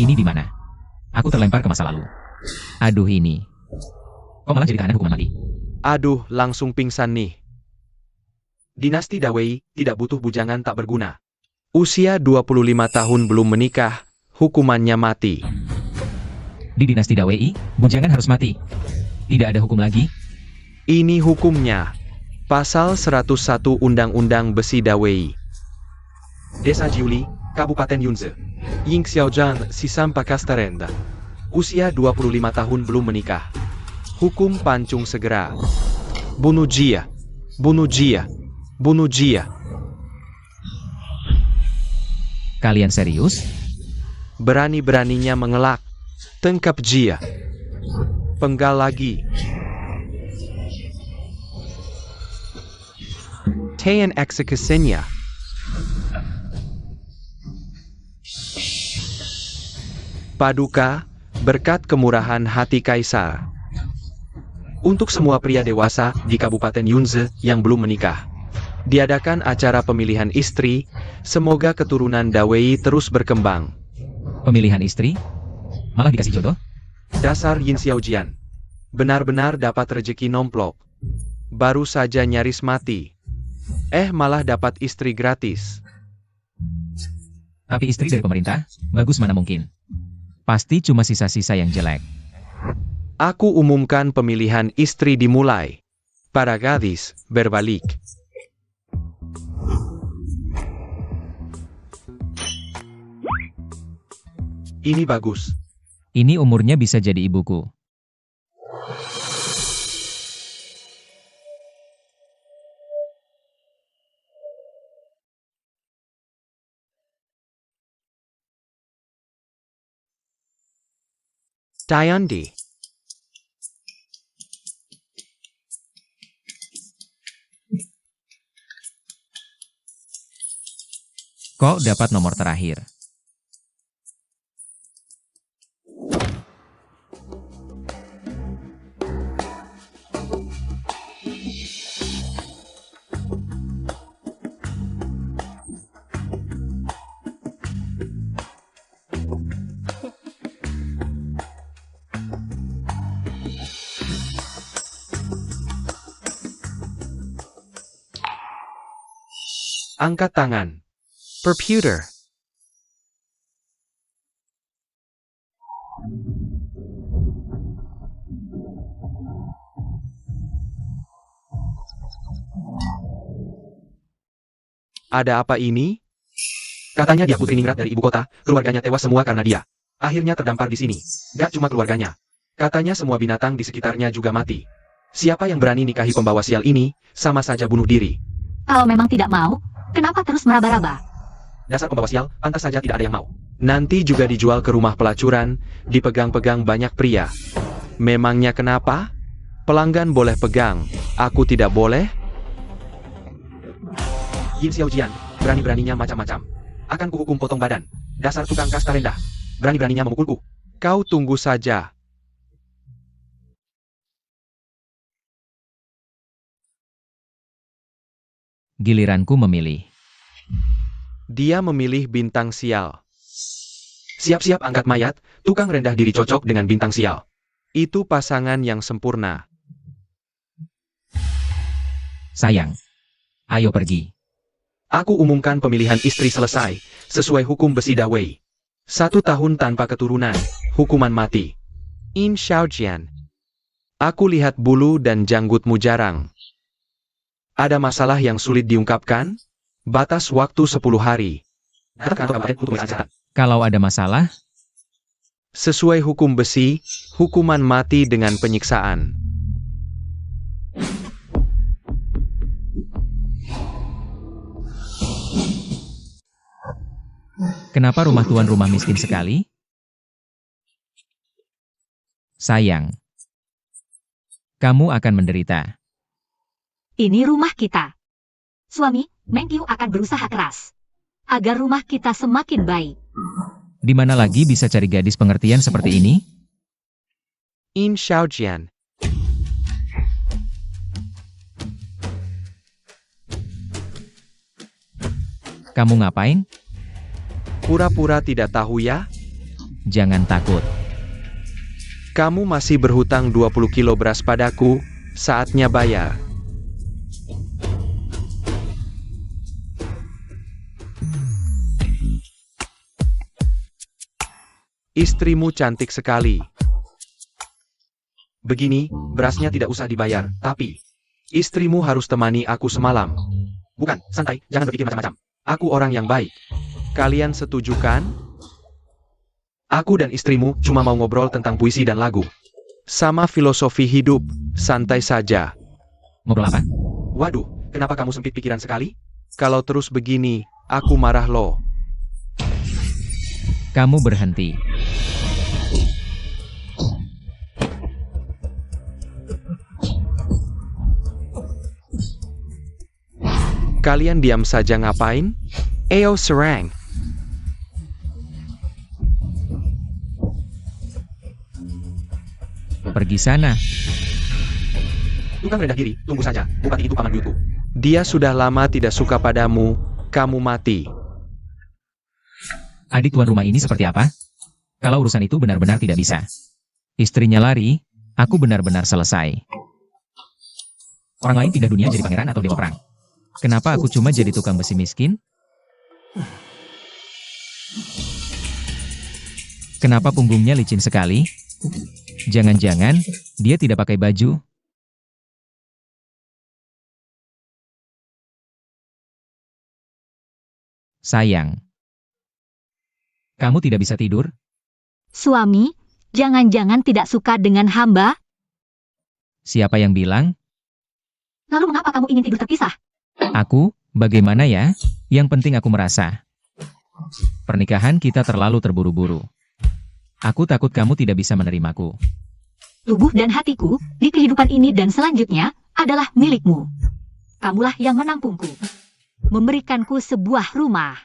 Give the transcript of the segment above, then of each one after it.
Ini di mana? Aku terlempar ke masa lalu. Aduh ini. Kok malah jadi tahanan hukuman mati? Aduh, langsung pingsan nih. Dinasti Dawei tidak butuh bujangan tak berguna. Usia 25 tahun belum menikah, hukumannya mati. Di dinasti Dawei, bujangan harus mati. Tidak ada hukum lagi. Ini hukumnya. Pasal 101 Undang-Undang Besi Dawei. Desa Jiuli, Kabupaten Yunze. Ying Xiaojan, Sisam Pakastarenda. Usia 25 tahun belum menikah. Hukum pancung segera. Bunuh dia. Bunuh dia. Bunuh dia. Kalian serius? Berani-beraninya mengelak. Tangkap dia. Penggal lagi. Tayan eksekusinya. Paduka, berkat kemurahan hati Kaisar. Untuk semua pria dewasa di Kabupaten Yunze yang belum menikah, diadakan acara pemilihan istri, semoga keturunan Dawei terus berkembang. Pemilihan istri? Malah dikasih jodoh? Dasar Yin Xiaojian. Benar-benar dapat rejeki nomplok. Baru saja nyaris mati. Malah dapat istri gratis. Tapi istri dari pemerintah? Bagus mana mungkin. Pasti cuma sisa-sisa yang jelek. Aku umumkan pemilihan istri dimulai. Para gadis, berbalik. Ini bagus. Ini umurnya bisa jadi ibuku. Dayandi. Kok dapat nomor terakhir? Angkat tangan. Perputer. Ada apa ini? Katanya dia putri ningrat dari ibu kota, keluarganya tewas semua karena dia. Akhirnya terdampar di sini. Gak cuma keluarganya. Katanya semua binatang di sekitarnya juga mati. Siapa yang berani nikahi pembawa sial ini, sama saja bunuh diri. Kalau memang tidak mau, kenapa terus meraba-raba? Dasar pembawa sial, pantas saja tidak ada yang mau. Nanti juga dijual ke rumah pelacuran, dipegang-pegang banyak pria. Memangnya kenapa? Pelanggan boleh pegang, aku tidak boleh? Yin Xiaojian, berani-beraninya macam-macam. Akan kuhukum potong badan. Dasar tukang kasta rendah. Berani-beraninya memukulku. Kau tunggu saja. Giliranku memilih. Dia memilih bintang sial. Siap-siap angkat mayat, tukang rendah diri cocok dengan bintang sial. Itu pasangan yang sempurna. Sayang. Ayo pergi. Aku umumkan pemilihan istri selesai, sesuai hukum besi Dawei. 1 tahun tanpa keturunan, hukuman mati. In Xiaojian. Aku lihat bulu dan janggutmu jarang. Ada masalah yang sulit diungkapkan? Batas waktu 10 hari. Kalau ada masalah, Sesuai hukum besi, hukuman mati dengan penyiksaan. kenapa rumah tuan rumah miskin sekali? Sayang. Kamu akan menderita. Ini rumah kita. Suami, Meng Qiu akan berusaha keras agar rumah kita semakin baik. Di mana lagi bisa cari gadis pengertian seperti ini? In Xiaojian. Kamu ngapain? Pura-pura tidak tahu ya? Jangan takut. Kamu masih berhutang 20 kilo beras padaku, saatnya bayar. Istrimu cantik sekali. Begini, berasnya tidak usah dibayar, tapi istrimu harus temani aku semalam. Bukan, santai, jangan berpikir macam-macam. Aku orang yang baik. Kalian setuju kan? Aku dan istrimu cuma mau ngobrol tentang puisi dan lagu. Sama filosofi hidup, santai saja. Ngobrol apa? Waduh, kenapa kamu sempit pikiran sekali? Kalau terus begini, aku marah loh. Kamu berhenti. Kalian diam saja ngapain? Ayo serang. Pergi sana. Tukang rendah diri, tunggu saja. Bupati itu paman buyutku. Dia sudah lama tidak suka padamu, kamu mati. Adik tuan rumah ini seperti apa? Kalau urusan itu benar-benar tidak bisa. Istrinya lari, aku benar-benar selesai. Orang lain pindah dunia jadi pangeran atau dewa perang. Kenapa aku cuma jadi tukang besi miskin? Kenapa punggungnya licin sekali? Jangan-jangan dia tidak pakai baju. Sayang, kamu tidak bisa tidur? Suami, jangan-jangan tidak suka dengan hamba? Siapa yang bilang? Lalu mengapa kamu ingin tidur terpisah? Aku, bagaimana ya? Yang penting aku merasa. Pernikahan kita terlalu terburu-buru. Aku takut kamu tidak bisa menerimaku. Tubuh dan hatiku, di kehidupan ini dan selanjutnya, adalah milikmu. Kamulah yang menampungku. Memberikanku sebuah rumah.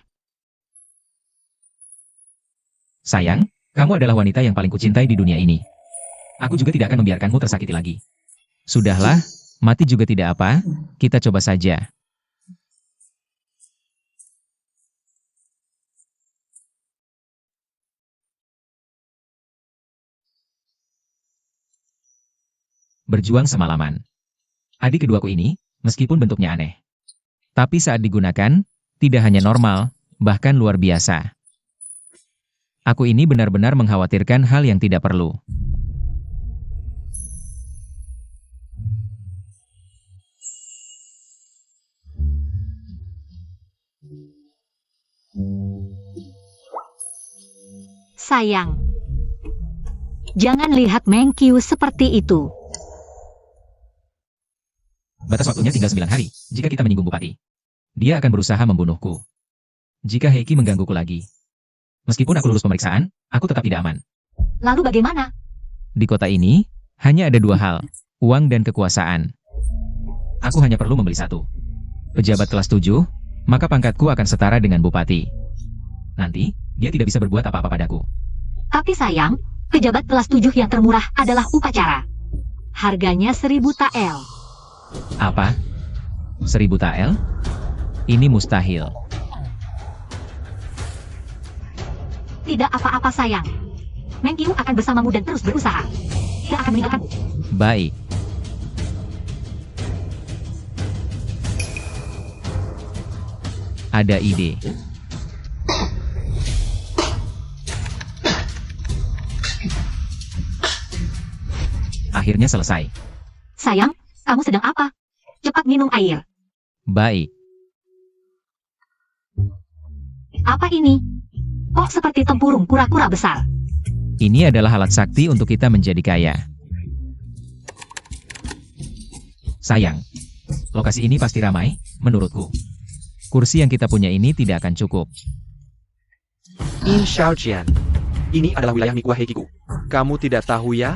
Sayang, kamu adalah wanita yang paling kucintai di dunia ini. Aku juga tidak akan membiarkanmu tersakiti lagi. Sudahlah, mati juga tidak apa, kita coba saja. Berjuang semalaman. Adik keduaku ini, meskipun bentuknya aneh, tapi saat digunakan, tidak hanya normal, bahkan luar biasa. Aku ini benar-benar mengkhawatirkan hal yang tidak perlu. Sayang, jangan lihat Mengqiu seperti itu. Batas waktunya tinggal 9 hari, jika kita menyinggung Bupati. Dia akan berusaha membunuhku. Jika Heiki menggangguku lagi. Meskipun aku lulus pemeriksaan, aku tetap tidak aman. Lalu bagaimana? Di kota ini, hanya ada 2 hal, uang dan kekuasaan. Aku hanya perlu membeli 1. Pejabat kelas 7, maka pangkatku akan setara dengan Bupati. Nanti, dia tidak bisa berbuat apa-apa padaku. Tapi sayang, pejabat kelas 7 yang termurah adalah upacara. Harganya 1000 tael. Apa? 1000 tael? Ini mustahil. Tidak apa-apa sayang. Mengqiu akan bersamamu dan terus berusaha. Tidak akan meninggalkanmu. Baik. Ada ide. Akhirnya selesai. Sayang, kamu sedang apa? Cepat minum air. Baik. Apa ini? Kok seperti tempurung kura-kura besar? Ini adalah alat sakti untuk kita menjadi kaya. Sayang, lokasi ini pasti ramai, menurutku. Kursi yang kita punya ini tidak akan cukup. In Shaojian. Ini adalah wilayah Mikuah Heikiku. Kamu tidak tahu ya?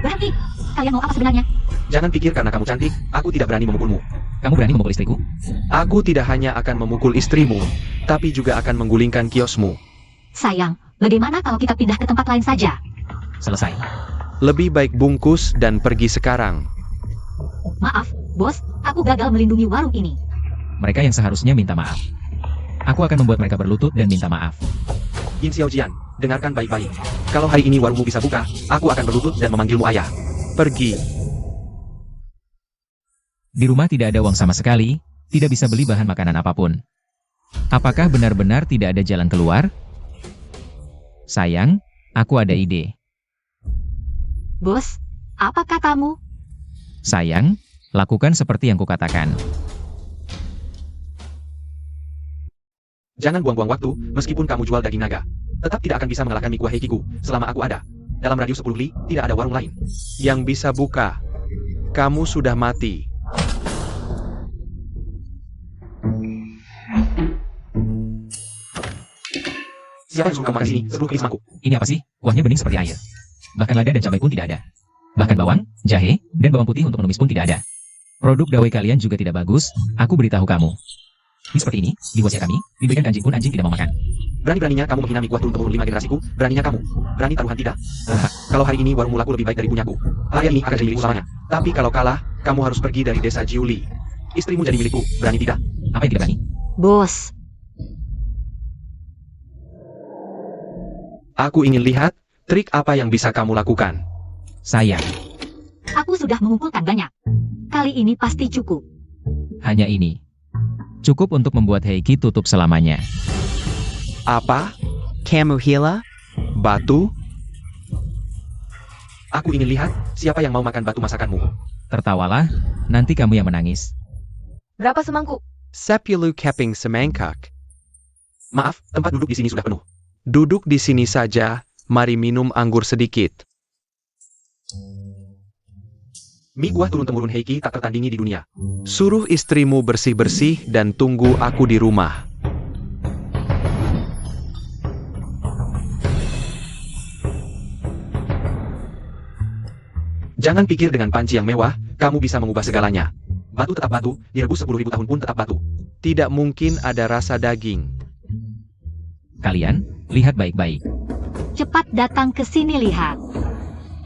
Berhenti. Kalian mau apa sebenarnya? Jangan pikir karena kamu cantik, aku tidak berani memukulmu. Kamu berani memukul istriku? Aku tidak hanya akan memukul istrimu, tapi juga akan menggulingkan kiosmu. Sayang, bagaimana kalau kita pindah ke tempat lain saja? Selesai. Lebih baik bungkus dan pergi sekarang. Maaf, bos, aku gagal melindungi warung ini. Mereka yang seharusnya minta maaf. Aku akan membuat mereka berlutut dan minta maaf. Yin Xiaojian, dengarkan baik-baik. Kalau hari ini warungmu bisa buka, aku akan berlutut dan memanggilmu ayah. Pergi. Di rumah tidak ada uang sama sekali, tidak bisa beli bahan makanan apapun. Apakah benar-benar tidak ada jalan keluar? Sayang, aku ada ide. Bos, apa katamu? Sayang, lakukan seperti yang kukatakan. Jangan buang-buang waktu, meskipun kamu jual daging naga. Tetap tidak akan bisa mengalahkan mie kuah Heikiku, selama aku ada. Dalam radius 10 li, tidak ada warung lain yang bisa buka. Kamu sudah mati. Siapa yang suruh kamu makan di sini sebelum kemis mangkuk? Ini apa sih? Kuahnya bening seperti air. Bahkan lada dan cabai pun tidak ada. Bahkan bawang, jahe, dan bawang putih untuk menumis pun tidak ada. Produk dawai kalian juga tidak bagus, aku beritahu kamu. Mie seperti ini, dibuat siap kami, diberikan ke anjing pun anjing tidak mau makan. Berani-beraninya kamu menghina mie kuah turun-temurun 5 generasiku, beraninya kamu. Berani taruhan tidak? Kalau hari ini warungmu laku lebih baik dari punyaku, area ini akan jadi milikku selamanya. Tapi kalau kalah, kamu harus pergi dari desa Jiuli. Istrimu jadi milikku, berani tidak? Apa yang tidak berani? Bos, Aku ingin lihat, trik apa yang bisa kamu lakukan. Sayang, aku sudah mengumpulkan banyak. Kali ini pasti cukup. hanya ini. Cukup untuk membuat Heiki tutup selamanya. Apa? Kamuhila? Batu? Aku ingin lihat, siapa yang mau makan batu masakanmu. Tertawalah, nanti kamu yang menangis. Berapa semangkuk? Sepulu keping semangkuk. Maaf, tempat duduk di sini sudah penuh. Duduk di sini saja, mari minum anggur sedikit. Mie kuah turun-temurun Heiki tak tertandingi di dunia. Suruh istrimu bersih-bersih dan tunggu aku di rumah. Jangan pikir dengan panci yang mewah, kamu bisa mengubah segalanya. Batu tetap batu, direbus 10.000 tahun pun tetap batu. Tidak mungkin ada rasa daging. Kalian, lihat baik-baik. Cepat datang ke sini lihat.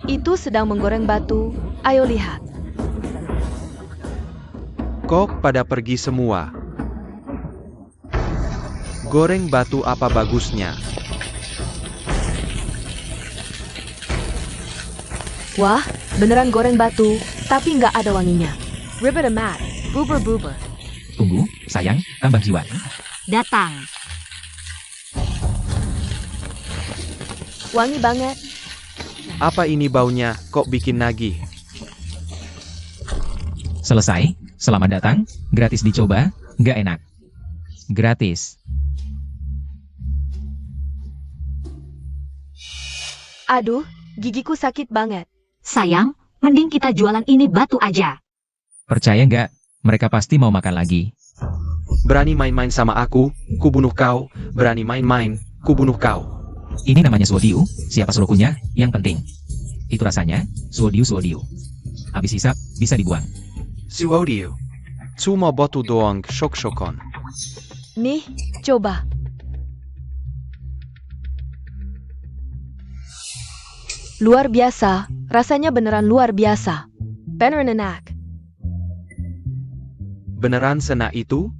Itu sedang menggoreng batu. Ayo lihat. Kok pada pergi semua? Goreng batu apa bagusnya? Wah, beneran goreng batu, tapi nggak ada wanginya. Ribbit a mat. Buber buber. Tunggu, sayang, tambah jiwa. Datang. Wangi banget. Apa ini baunya, kok bikin nagih? Selesai, selamat datang, gratis dicoba, nggak enak. Gratis. Aduh, gigiku sakit banget. Sayang, mending kita jualan ini batu aja. Percaya nggak, mereka pasti mau makan lagi. Berani main-main sama aku, ku bunuh kau. Berani main-main, ku bunuh kau. Ini namanya suodiu, siapa suruhnya, yang penting. Itu rasanya, suodiu. Habis hisap, bisa dibuang. Suodiu. Cuma batu doang, syok-syokon. Nih, coba. Luar biasa, rasanya beneran luar biasa. Beneran enak. Beneran sena itu?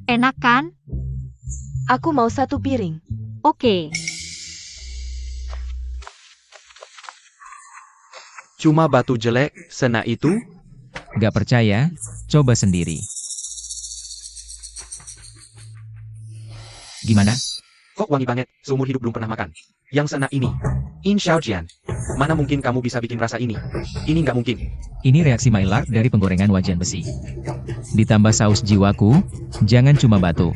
Enak kan? Aku mau 1 piring. Oke. Cuma batu jelek, sena itu? Nggak percaya, coba sendiri. Gimana? Kok wangi banget, seumur hidup belum pernah makan. Yang sena ini. In Xiaojian. Mana mungkin kamu bisa bikin rasa ini? Ini nggak mungkin. Ini reaksi Maillard dari penggorengan wajan besi. Ditambah saus jiwaku, jangan cuma batu.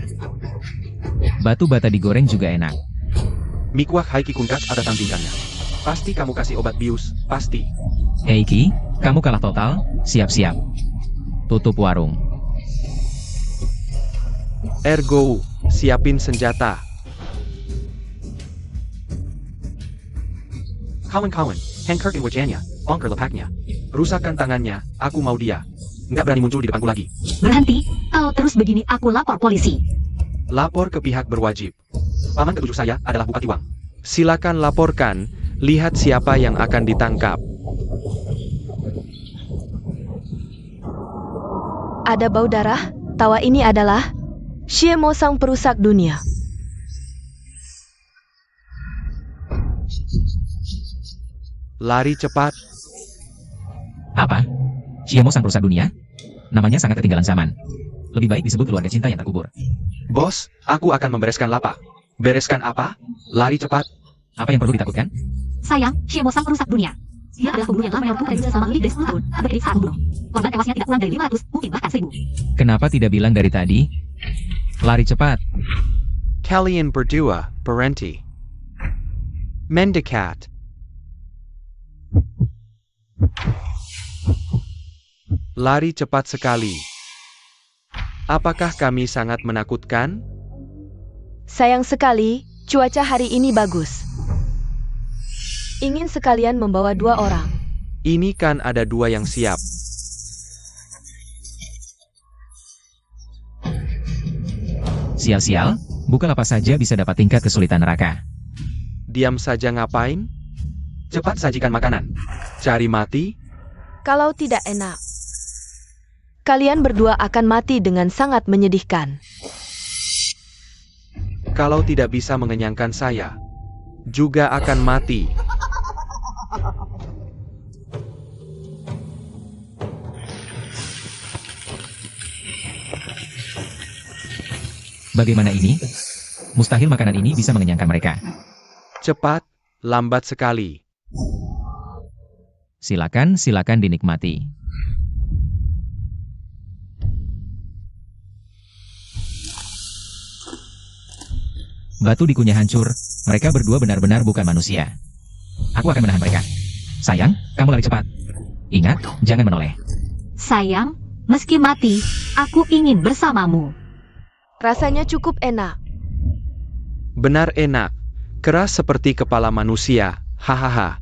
Batu bata digoreng juga enak. Mie kuah Haiki Kunkat ada tandingannya. Pasti kamu kasih obat bius, pasti. Heiki, kamu kalah total, siap-siap. Tutup warung. Ergo, siapin senjata. Kawan-kawan, Hanker wajahnya, bongkar lepaknya. Rusakkan tangannya, aku mau dia. Nggak berani muncul di depanku lagi. Berhenti, kalau terus begini aku lapor polisi. Lapor ke pihak berwajib. Paman ketujuh saya adalah Bupati Wang. Silakan laporkan, lihat siapa yang akan ditangkap. Ada bau darah, tawa ini adalah Shiemo sang perusak dunia. Lari cepat. Apa? Shiemo sang perusak dunia? Namanya sangat ketinggalan zaman. Lebih baik disebut keluarga cinta yang terkubur. Bos, aku akan membereskan lapak. Bereskan apa? Lari cepat. Apa yang perlu ditakutkan? Sayang, Shiemo sang perusak dunia. Dia adalah pembunuh yang telah meneror prediksi selama lebih dari 10 tahun. Berkedip saat membunuh. Korban tewasnya tidak kurang dari 500, mungkin bahkan 1000. Kenapa tidak bilang dari tadi? Lari cepat. Kalian berdua berhenti. Mendekat. Lari cepat sekali. Apakah kami sangat menakutkan? Sayang sekali, cuaca hari ini bagus. Ingin sekalian membawa 2 orang. Ini kan ada 2 yang siap. Sial-sial, bukan apa saja bisa dapat tingkat kesulitan neraka. Diam saja ngapain? Cepat sajikan makanan. Cari mati? Kalau tidak enak, kalian berdua akan mati dengan sangat menyedihkan. Kalau tidak bisa mengenyangkan saya, juga akan mati. Bagaimana ini? Mustahil makanan ini bisa mengenyangkan mereka. Cepat, lambat sekali. Silakan dinikmati. Batu dikunyah hancur, mereka berdua benar-benar bukan manusia. Aku akan menahan mereka. Sayang, kamu lari cepat. Ingat, jangan menoleh. Sayang, meski mati, aku ingin bersamamu. Rasanya cukup enak. Benar enak. Keras seperti kepala manusia. Hahaha.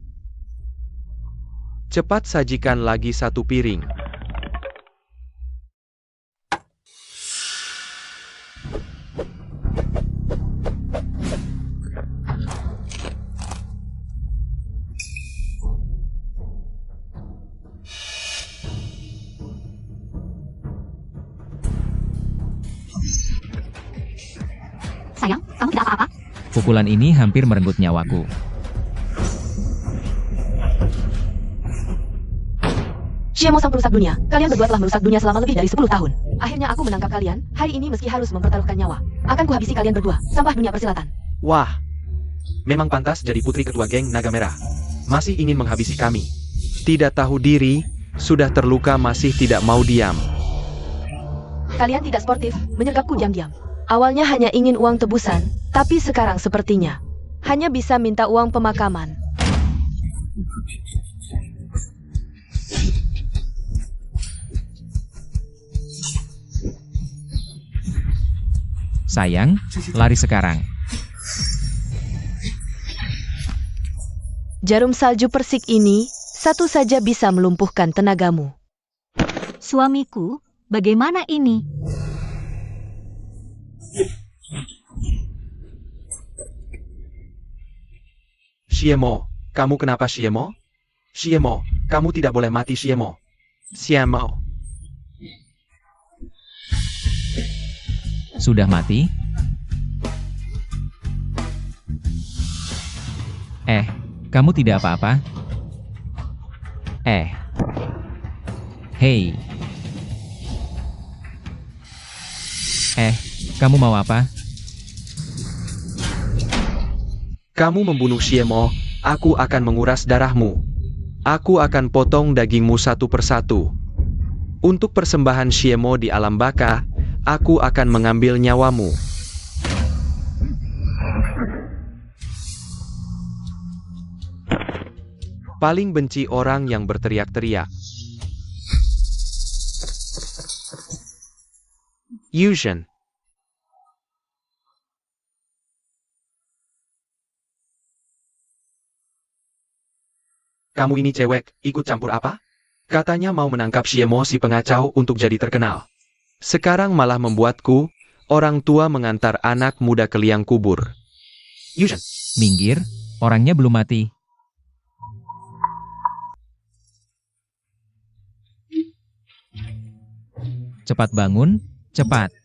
Cepat sajikan lagi 1 piring. Sayang, kamu tidak apa-apa? Pukulan ini hampir merenggut nyawaku. Shiemo sang perusak dunia, kalian berdua telah merusak dunia selama lebih dari 10 tahun. Akhirnya aku menangkap kalian, hari ini meski harus mempertaruhkan nyawa. Akan kuhabisi kalian berdua, sampah dunia persilatan. Wah, memang pantas jadi putri ketua geng Naga Merah. Masih ingin menghabisi kami. Tidak tahu diri, sudah terluka masih tidak mau diam. Kalian tidak sportif, menyergapku diam-diam. Awalnya hanya ingin uang tebusan, tapi sekarang sepertinya hanya bisa minta uang pemakaman. Sayang, lari sekarang. Jarum salju persik ini satu saja bisa melumpuhkan tenagamu. Suamiku, bagaimana ini? Shiemo, kamu kenapa Shiemo? Shiemo, kamu tidak boleh mati Shiemo. Shiemo. Sudah mati? Kamu tidak apa-apa? Hei. Kamu mau apa? Kamu membunuh Shiemo, aku akan menguras darahmu. Aku akan potong dagingmu satu persatu. Untuk persembahan Shiemo di alam baka, aku akan mengambil nyawamu. Paling benci orang yang berteriak-teriak. Yusion. Kamu ini cewek, ikut campur apa? Katanya mau menangkap Shiemo si pengacau untuk jadi terkenal. Sekarang malah membuatku, orang tua mengantar anak muda ke liang kubur. Yusion. Minggir, orangnya belum mati. Cepat bangun, cepat.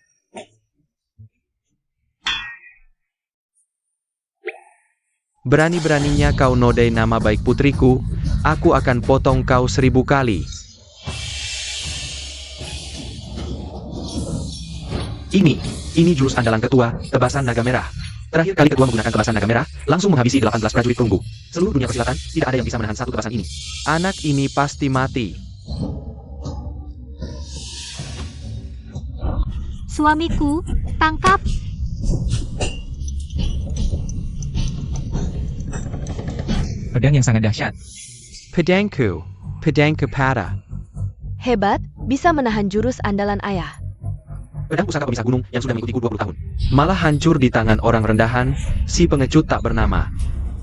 Berani-beraninya kau nodai nama baik putriku, aku akan potong kau 1000 kali. Ini jurus andalan ketua, tebasan naga merah. Terakhir kali ketua menggunakan tebasan naga merah, langsung menghabisi 18 prajurit perunggu. Seluruh dunia persilatan, tidak ada yang bisa menahan satu tebasan ini. Anak ini pasti mati. Suamiku, tangkap. Pedang yang sangat dahsyat. Pedangku pada. Hebat, bisa menahan jurus andalan ayah. Pedang pusaka pemisah gunung yang sudah mengikutiku 20 tahun. Malah hancur di tangan orang rendahan, si pengecut tak bernama.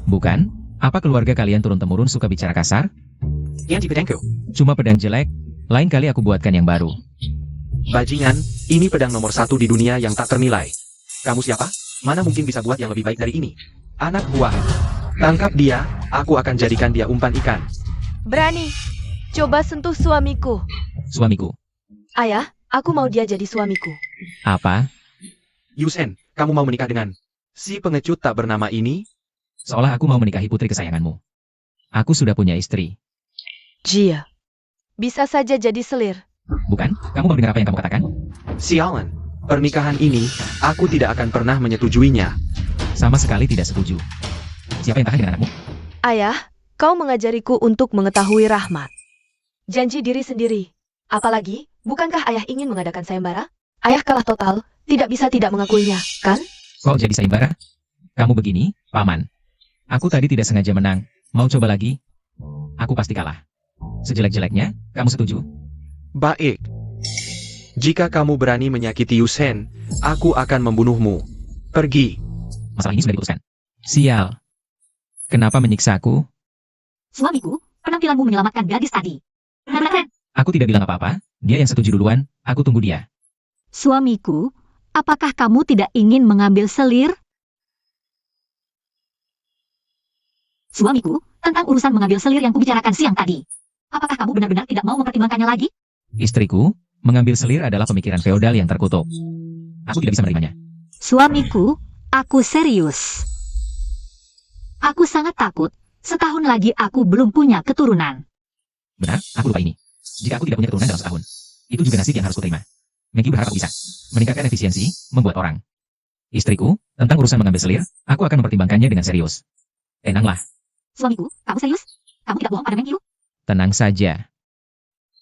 Bukan? Apa keluarga kalian turun-temurun suka bicara kasar? Yanji pedangku. Cuma pedang jelek, lain kali aku buatkan yang baru. Bajingan, ini pedang nomor 1 di dunia yang tak ternilai. Kamu siapa? Mana mungkin bisa buat yang lebih baik dari ini? Anak buah. Tangkap dia, aku akan jadikan dia umpan ikan. Berani. Coba sentuh suamiku. Suamiku. Ayah, aku mau dia jadi suamiku. Apa? Yusen, kamu mau menikah dengan si pengecut tak bernama ini? Seolah aku mau menikahi putri kesayanganmu. Aku sudah punya istri. Jia. Bisa saja jadi selir. Bukan? Kamu mau dengar apa yang kamu katakan? Sialan, pernikahan ini, aku tidak akan pernah menyetujuinya. Sama sekali tidak setuju. Siapa yang tahan dengan anakmu? Ayah, kau mengajariku untuk mengetahui rahmat. Janji diri sendiri. Apalagi, bukankah ayah ingin mengadakan sayembara? Ayah kalah total, tidak bisa tidak mengakuinya, kan? Kok jadi sayembara? Kamu begini, Paman. Aku tadi tidak sengaja menang. Mau coba lagi? Aku pasti kalah. Sejelek-jeleknya, kamu setuju? Baik. Jika kamu berani menyakiti Yusen, aku akan membunuhmu. Pergi. Masalah ini sudah diputuskan. Sial. Kenapa menyiksa aku? Suamiku, penampilanmu menyelamatkan gadis tadi. Keren. Aku tidak bilang apa-apa. Dia yang setuju duluan, aku tunggu dia. Suamiku, apakah kamu tidak ingin mengambil selir? Suamiku, tentang urusan mengambil selir yang kubicarakan siang tadi. Apakah kamu benar-benar tidak mau mempertimbangkannya lagi? Istriku, mengambil selir adalah pemikiran feodal yang terkutuk. Aku tidak bisa menerimanya. Suamiku, aku serius. Aku sangat takut. Setahun lagi aku belum punya keturunan. Benar, aku lupa ini. Jika aku tidak punya keturunan dalam setahun, itu juga nasib yang harus kuterima. Maggie berharap aku bisa meningkatkan efisiensi, membuat orang. Istriku, tentang urusan mengambil selir, aku akan mempertimbangkannya dengan serius. Tenanglah, Suamiku, kamu serius? Kamu tidak bohong pada Mengkiu? tenang saja.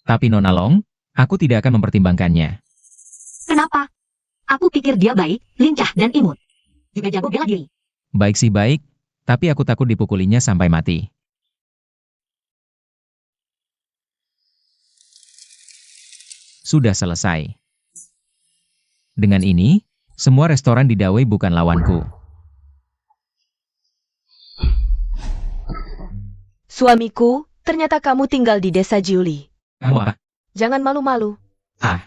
Tapi Nona Long, aku tidak akan mempertimbangkannya. Kenapa? Aku pikir dia baik, lincah, dan imut. Juga jago bela diri. Baik sih baik, tapi aku takut dipukulinya sampai mati. Sudah selesai. Dengan ini, semua restoran di Dawei bukan lawanku. Suamiku, ternyata kamu tinggal di desa Jiuli. Kamu apa? Jangan malu-malu. Ah,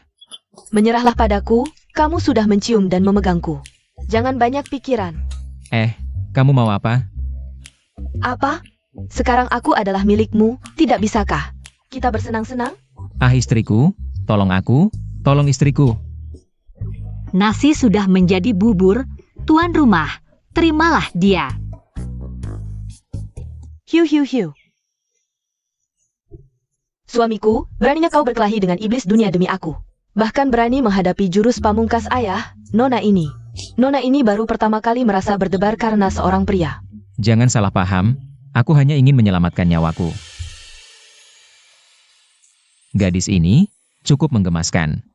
Menyerahlah padaku, kamu sudah mencium dan memegangku. Jangan banyak pikiran. kamu mau apa? Apa? Sekarang aku adalah milikmu, tidak bisakah? Kita bersenang-senang? Ah istriku, tolong aku, tolong istriku. Nasi sudah menjadi bubur. Tuan rumah, terimalah dia. Hiu hiu hiu. Suamiku, beraninya kau berkelahi dengan iblis dunia demi aku. Bahkan berani menghadapi jurus pamungkas ayah, Nona ini. Nona ini baru pertama kali merasa berdebar karena seorang pria. Jangan salah paham, aku hanya ingin menyelamatkan nyawaku. Gadis ini cukup menggemaskan.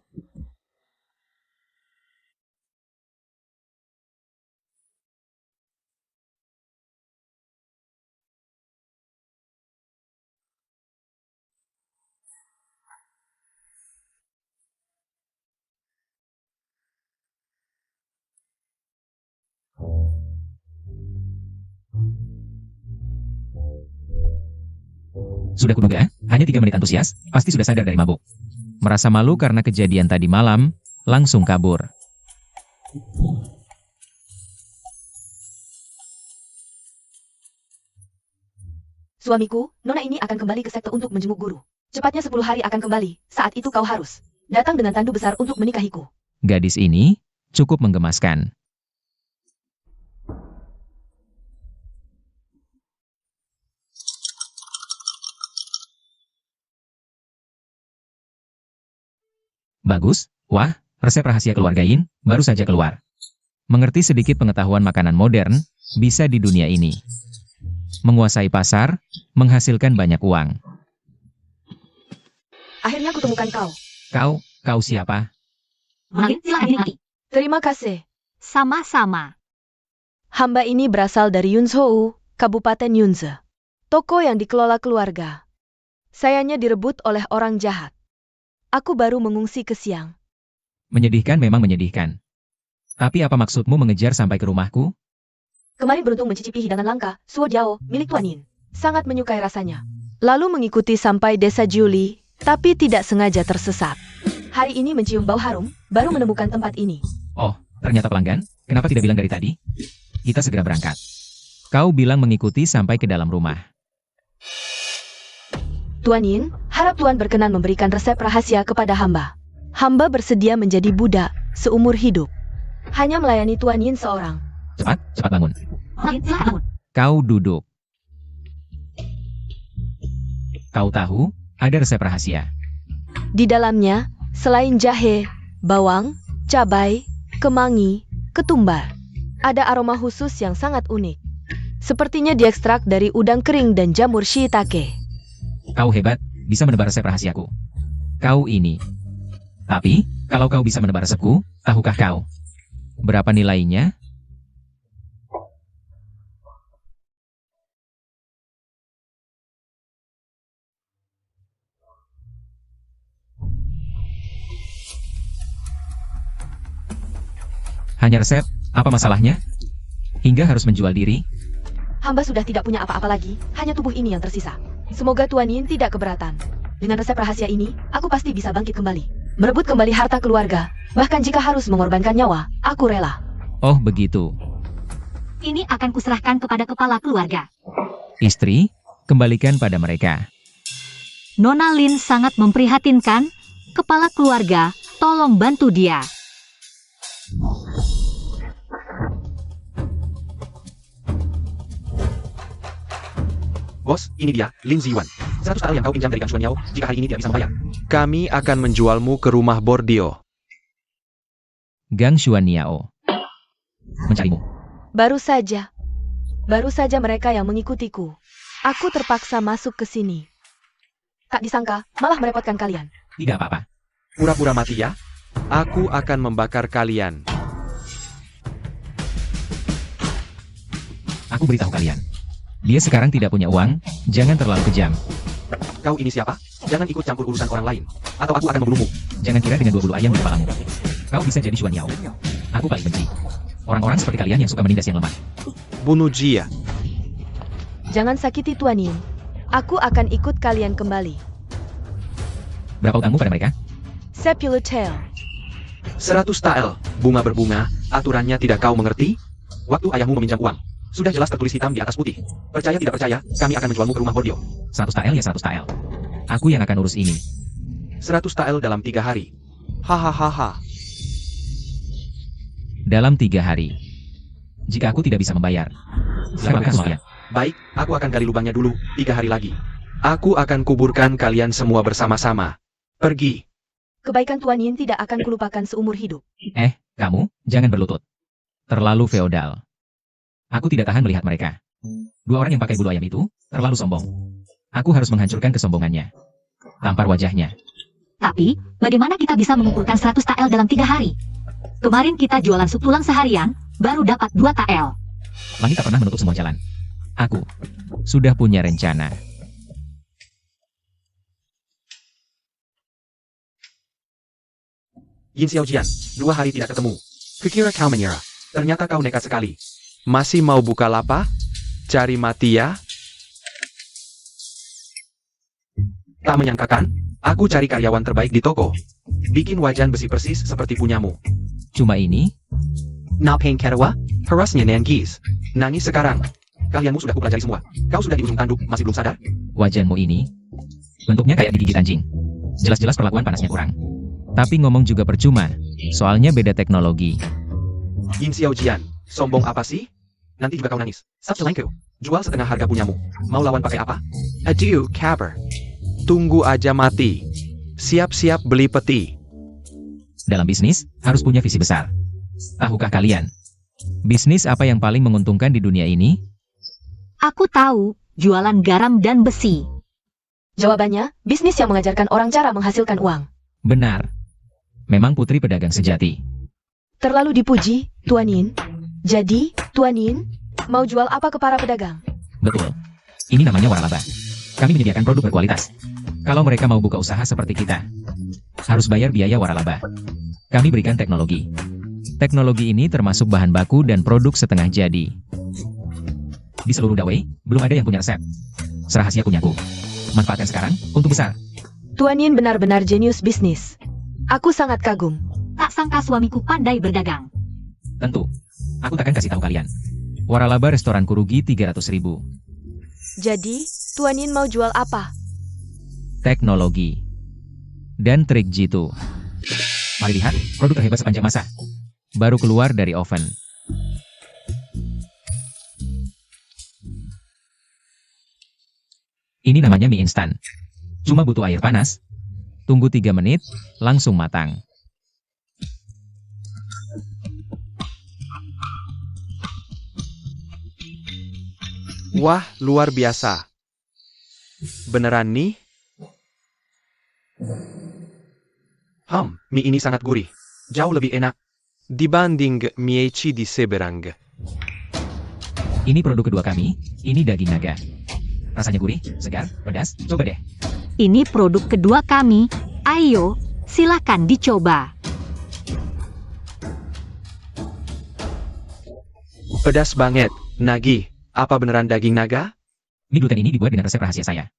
Sudah kuduga, hanya 3 menit antusias, pasti sudah sadar dari mabuk. Merasa malu karena kejadian tadi malam, langsung kabur. Suamiku, Nona ini akan kembali ke sekte untuk menjenguk guru. Cepatnya 10 hari akan kembali, saat itu kau harus datang dengan tandu besar untuk menikahiku. Gadis ini cukup menggemaskan. Bagus, wah, resep rahasia keluarga Yin baru saja keluar. Mengerti sedikit pengetahuan makanan modern, bisa di dunia ini. Menguasai pasar, menghasilkan banyak uang. Akhirnya kutemukan kau. Kau siapa? Nona Lin, silakan dinikmati. Terima kasih. Sama-sama. Hamba ini berasal dari Yunzhou, Kabupaten Yunze. Toko yang dikelola keluarga. Sayanya direbut oleh orang jahat. Aku baru mengungsi ke Siang. Menyedihkan memang menyedihkan. Tapi apa maksudmu mengejar sampai ke rumahku? Kemarin beruntung mencicipi hidangan langka, Suo Jiao, milik Tuan Yin. Sangat menyukai rasanya. Lalu mengikuti sampai desa Juli, tapi tidak sengaja tersesat. Hari ini mencium bau harum, baru menemukan tempat ini. Oh, ternyata pelanggan. Kenapa tidak bilang dari tadi? Kita segera berangkat. Kau bilang mengikuti sampai ke dalam rumah. Tuan Yin, harap Tuan berkenan memberikan resep rahasia kepada hamba. Hamba bersedia menjadi budak seumur hidup. Hanya melayani Tuan Yin seorang. Cepat bangun. Nona Lin, silakan bangun. Kau duduk. Kau tahu, ada resep rahasia. Di dalamnya, selain jahe, bawang, cabai, kemangi, ketumbar, ada aroma khusus yang sangat unik. Sepertinya diekstrak dari udang kering dan jamur shiitake. Kau hebat, bisa menebar resep rahasiaku. Kau ini. Tapi, kalau kau bisa menebar resepku, tahukah kau berapa nilainya? Hanya resep, apa masalahnya? Hingga harus menjual diri? Hamba sudah tidak punya apa-apa lagi, hanya tubuh ini yang tersisa. Semoga Tuan Yin tidak keberatan. Dengan resep rahasia ini, aku pasti bisa bangkit kembali. Merebut kembali harta keluarga. Bahkan jika harus mengorbankan nyawa, aku rela. Oh begitu. Ini akan kuserahkan kepada kepala keluarga. Istri, kembalikan pada mereka. Nona Lin sangat memprihatinkan. Kepala keluarga, tolong bantu dia. Bos, ini dia, Lin Ziwan. 100 tael yang kau pinjam dari Gang Xuanyao, jika hari ini tidak bisa membayar. Kami akan menjualmu ke rumah Bordio. Gang Xuanyao mencarimu. Baru saja mereka yang mengikutiku. Aku terpaksa masuk ke sini. Tak disangka, malah merepotkan kalian. Tidak apa-apa. Pura-pura mati ya. Aku akan membakar kalian. Aku beritahu kalian. Dia sekarang tidak punya uang, jangan terlalu kejam. Kau ini siapa? Jangan ikut campur urusan orang lain. Atau aku akan membunuhmu. Jangan kira dengan 2 bulu ayam di kepalamu. Kau bisa jadi Xuanyao. Aku paling benci orang-orang seperti kalian yang suka menindas yang lemah. Bunuh Jia. Jangan sakiti Tuan Yin. Aku akan ikut kalian kembali. Berapa utangmu pada mereka? Sepuluh tael. 100 tael. Bunga berbunga, aturannya tidak kau mengerti? Waktu ayahmu meminjam uang. Sudah jelas tertulis hitam di atas putih. Percaya tidak percaya, kami akan menjualmu ke rumah Bordio. 100 tael ya 100 tael. Aku yang akan urus ini. 100 tael dalam 3 hari. Hahaha. Dalam 3 hari. Jika aku tidak bisa membayar, silakan kalian. Baik, aku akan gali lubangnya dulu, 3 hari lagi. Aku akan kuburkan kalian semua bersama-sama. Pergi. Kebaikan Tuan Yin tidak akan kulupakan seumur hidup. Kamu, jangan berlutut. Terlalu feodal. Aku tidak tahan melihat mereka. 2 orang yang pakai bulu ayam itu, terlalu sombong. Aku harus menghancurkan kesombongannya. Tampar wajahnya. Tapi, bagaimana kita bisa mengumpulkan 100 tael dalam 3 hari? Kemarin kita jualan sup tulang seharian, baru dapat 2 tael. Langit tak pernah menutup semua jalan. Aku sudah punya rencana. Yin Xiaojian, 2 hari tidak ketemu. Kukira kau menyerah. Ternyata kau nekat sekali. Masih mau buka lapak? Cari mati ya? Tak menyangkakan, aku cari karyawan terbaik di toko. Bikin wajan besi persis seperti punyamu. Cuma ini, Napeng Karawa, harusnya Nangis. Nangis sekarang. Kalianmu sudah kupelajari semua. Kau sudah di ujung tanduk, masih belum sadar? wajanmu ini, bentuknya kayak digigit anjing. Jelas-jelas perlakuan panasnya kurang. Tapi ngomong juga percuma, soalnya beda teknologi. Yin Xiaojian, sombong apa sih? Nanti juga kau nangis. Sabselengku, jual setengah harga punyamu. Mau lawan pakai apa? Adieu, Caber. Tunggu aja mati. Siap-siap beli peti. Dalam bisnis, harus punya visi besar. Tahukah kalian? Bisnis apa yang paling menguntungkan di dunia ini? Aku tahu, jualan garam dan besi. Jawabannya, bisnis yang mengajarkan orang cara menghasilkan uang. Benar. Memang putri pedagang sejati. Terlalu dipuji, Tuan Yin. Jadi, Tuan Yin, mau jual apa ke para pedagang? Betul. Ini namanya waralaba. Kami menyediakan produk berkualitas. Kalau mereka mau buka usaha seperti kita, harus bayar biaya waralaba. Kami berikan teknologi. Teknologi ini termasuk bahan baku dan produk setengah jadi. Di seluruh Dawei, belum ada yang punya resep. Serahasia punyaku. Manfaatkan sekarang, untuk besar. Tuan Yin benar-benar jenius bisnis. Aku sangat kagum. Tak sangka suamiku pandai berdagang. Tentu. Aku takkan kasih tahu kalian. Waralaba restoranku rugi 300.000. Jadi, Tuan Yin mau jual apa? Teknologi. Dan trik jitu. Mari lihat, produk terhebat sepanjang masa. Baru keluar dari oven. Ini namanya mie instan. Cuma butuh air panas. Tunggu 3 menit, langsung matang. Wah, luar biasa. Beneran nih? Mie ini sangat gurih. Jauh lebih enak dibanding mie di Seberang. Ini produk kedua kami, ini daging naga. Rasanya gurih, segar, pedas, coba deh. Ini produk kedua kami. Ayo, silakan dicoba. Pedas banget. Nagih, apa beneran daging naga? Mie gluten ini dibuat dengan resep rahasia saya.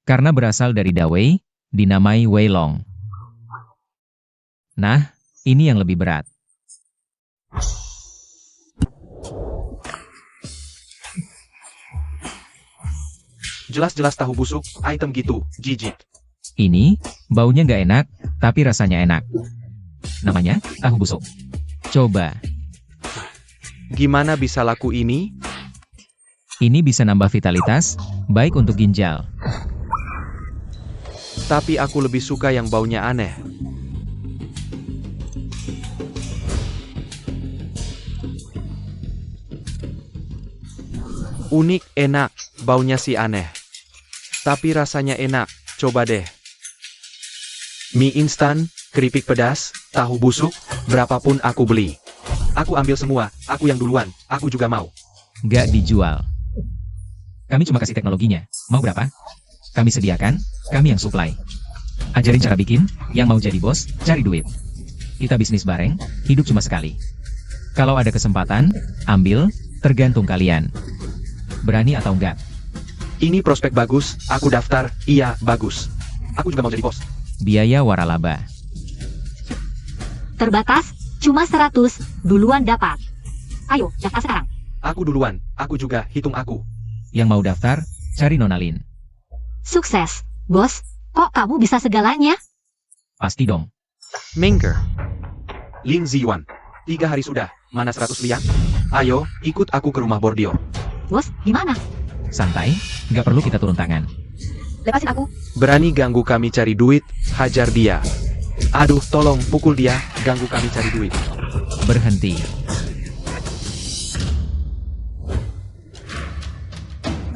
Karena berasal dari Dawei, dinamai Weilong. Nah, ini yang lebih berat. Jelas-jelas tahu busuk, item gitu, jijik. Ini, baunya nggak enak, tapi rasanya enak. Namanya, tahu busuk. Coba. Gimana bisa laku ini? Ini bisa nambah vitalitas, baik untuk ginjal. Tapi aku lebih suka yang baunya aneh. Unik, enak, baunya sih aneh. Tapi rasanya enak, coba deh. Mie instan, keripik pedas, tahu busuk, berapapun aku beli. Aku ambil semua, aku yang duluan, aku juga mau. Nggak dijual. Kami cuma kasih teknologinya. Mau berapa? Kami sediakan, kami yang supply. Ajarin cara bikin, yang mau jadi bos, cari duit. Kita bisnis bareng, hidup cuma sekali. Kalau ada kesempatan, ambil, tergantung kalian. Berani atau enggak? Ini prospek bagus, aku daftar, iya, bagus. Aku juga mau jadi bos. Biaya waralaba. Terbatas, cuma 100, duluan dapat. Ayo, daftar sekarang. Aku duluan, aku juga, hitung aku. Yang mau daftar, cari Nonalin. Sukses, bos. Kok kamu bisa segalanya? Pasti dong. Mengker. Lin Ziyuan. 3 hari sudah, mana 100 liang? Ayo, ikut aku ke rumah Bordio. Bos, gimana? Santai, nggak perlu kita turun tangan. Lepasin aku. Berani ganggu kami cari duit, hajar dia. Aduh, tolong pukul dia, ganggu kami cari duit. Berhenti.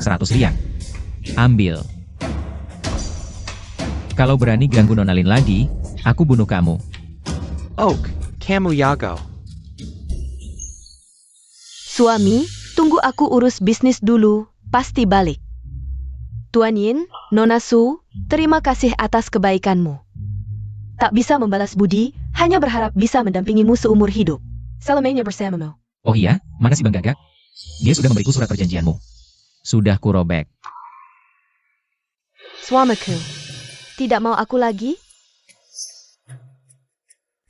100 liang. Ambil. Kalau berani ganggu Nonalin lagi, aku bunuh kamu. Oak, kamu yago. Suami, tunggu aku urus bisnis dulu, pasti balik. Tuan Yin, Nona Su, terima kasih atas kebaikanmu. Tak bisa membalas budi, hanya berharap bisa mendampingimu seumur hidup. Salamnya bersamamu. Oh iya, mana si Bang Gagak? Dia sudah memberiku surat perjanjianmu. Sudah kurobek. Suamiku, tidak mau aku lagi?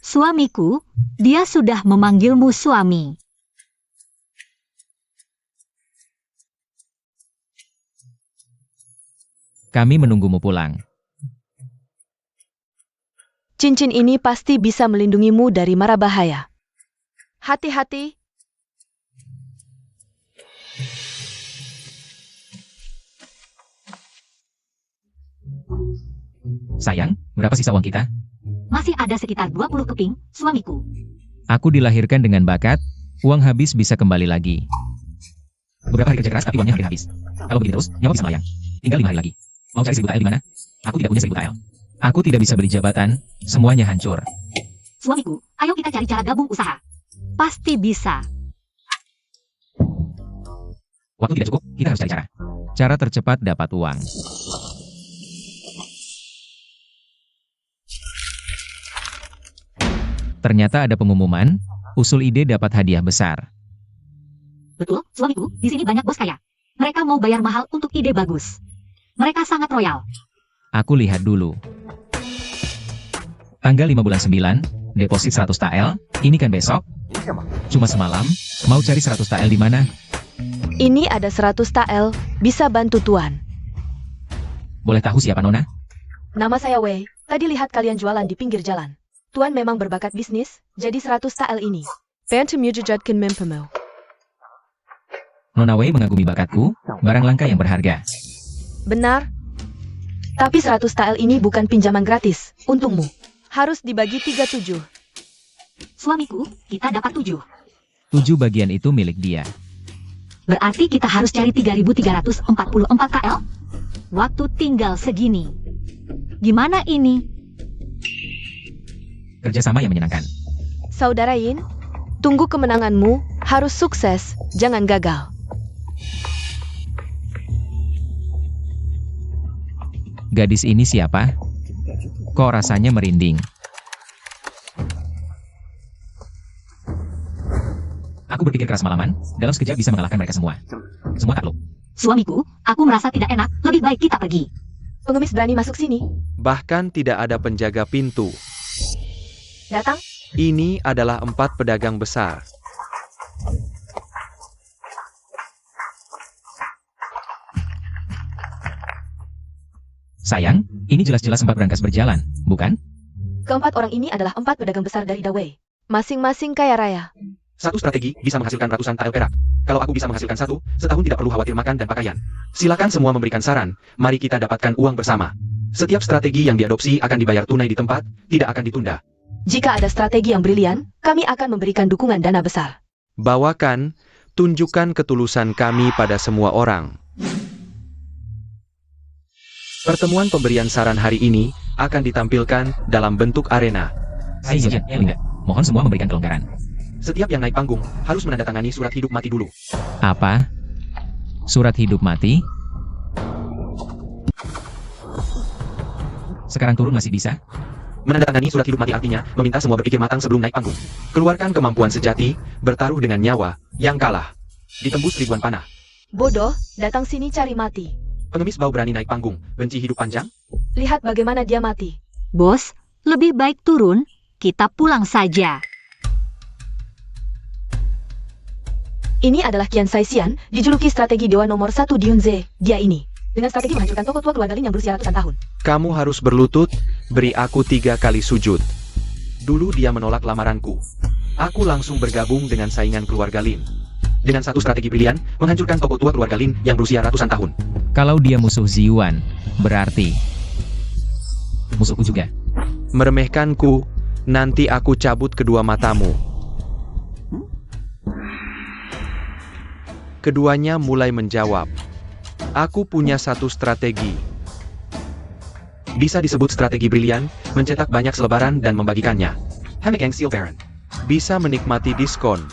Suamiku, dia sudah memanggilmu suami. Kami menunggumu pulang. Cincin ini pasti bisa melindungimu dari mara bahaya. Hati-hati. Sayang, berapa sisa uang kita? Masih ada sekitar 20 keping, suamiku. Aku dilahirkan dengan bakat, uang habis bisa kembali lagi. Beberapa hari kerja keras tapi uangnya hampir habis. Kalau begini terus, nyawa bisa melayang. Tinggal 5 hari lagi. Mau cari 1000 TL di mana? Aku tidak punya 1000 TL. Aku tidak bisa beli jabatan, semuanya hancur. Suamiku, ayo kita cari cara gabung usaha. Pasti bisa. Waktu tidak cukup, kita harus cari cara. Cara tercepat dapat uang. Ternyata ada pengumuman, usul ide dapat hadiah besar. Betul, suamiku, di sini banyak bos kaya. Mereka mau bayar mahal untuk ide bagus. Mereka sangat royal. Aku lihat dulu. Tanggal 5 bulan 9, deposit 100 TL, ini kan besok. Cuma semalam, mau cari 100 TL di mana? Ini ada 100 TL, bisa bantu Tuan. Boleh tahu siapa Nona? Nama saya Wei, tadi lihat kalian jualan di pinggir jalan. Tuan memang berbakat bisnis, jadi 100 TL ini. Phantom Mujajadkan Mempemo. Nona Wei mengagumi bakatku, barang langka yang berharga. Benar. Tapi 100 TL ini bukan pinjaman gratis, untungmu. Harus dibagi 37. Suamiku, kita dapat 7. 7 bagian itu milik dia. Berarti kita harus cari 3.344 KL. Waktu tinggal segini. Gimana ini? Kerjasama yang menyenangkan. Saudara Yin, tunggu kemenanganmu, harus sukses, jangan gagal. Gadis ini siapa? Kok rasanya merinding? Aku berpikir keras malaman, dalam sekejap bisa mengalahkan mereka semua. Semua takluk. Suamiku, aku merasa tidak enak, lebih baik kita pergi. Pengemis berani masuk sini. Bahkan tidak ada penjaga pintu. Datang. Ini adalah 4 pedagang besar. Sayang, ini jelas-jelas 4 berangkas berjalan, bukan? Keempat orang ini adalah 4 pedagang besar dari Dawei. Masing-masing kaya raya. Satu strategi bisa menghasilkan ratusan TL perak. Kalau aku bisa menghasilkan 1, setahun tidak perlu khawatir makan dan pakaian. Silakan semua memberikan saran, mari kita dapatkan uang bersama. Setiap strategi yang diadopsi akan dibayar tunai di tempat, tidak akan ditunda. Jika ada strategi yang brilian, kami akan memberikan dukungan dana besar. Bawakan, tunjukkan ketulusan kami pada semua orang. Pertemuan pemberian saran hari ini akan ditampilkan dalam bentuk arena. Iya, Linda. Mohon semua memberikan kelonggaran. Setiap yang naik panggung harus menandatangani surat hidup mati dulu. Apa? Surat hidup mati? Sekarang turun masih bisa? Menandatangani surat hidup mati artinya meminta semua berpikir matang sebelum naik panggung. Keluarkan kemampuan sejati, bertaruh dengan nyawa, yang kalah. Ditembus ribuan panah. Bodoh, datang sini cari mati. Pengemis bau berani naik panggung, benci hidup panjang? Lihat bagaimana dia mati. Bos, lebih baik turun, kita pulang saja. Ini adalah Qian Saixian, dijuluki strategi dewa nomor 1 di Yunze. Dia ini. Dengan strategi menghancurkan toko tua keluarga Lin yang berusia ratusan tahun. Kamu harus berlutut, beri aku 3 kali sujud. Dulu dia menolak lamaranku. Aku langsung bergabung dengan saingan keluarga Lin. Dengan satu strategi brilian, menghancurkan toko tua keluarga Lin yang berusia ratusan tahun. Kalau dia musuh Ziyuan, berarti musuhku juga. Meremehkanku, nanti aku cabut kedua matamu. Keduanya mulai menjawab. Aku punya satu strategi. Bisa disebut strategi brilian, mencetak banyak selebaran dan membagikannya. Hamekeng Seal Baron. Bisa menikmati diskon.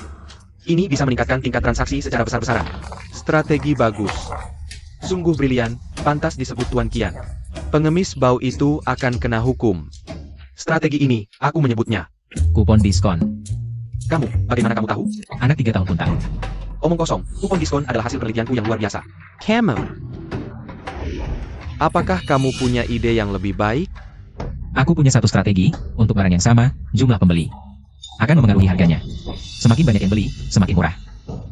Ini bisa meningkatkan tingkat transaksi secara besar-besaran. Strategi bagus. Sungguh brilian, pantas disebut Tuan Qian. Pengemis bau itu akan kena hukum. Strategi ini, aku menyebutnya. Kupon diskon. Kamu, bagaimana kamu tahu? Anak 3 tahun pun tahu. Omong kosong, kupon diskon adalah hasil penelitianku yang luar biasa. Kamu. Apakah kamu punya ide yang lebih baik? Aku punya satu strategi, untuk barang yang sama, jumlah pembeli akan memengaruhi harganya. Semakin banyak yang beli, semakin murah.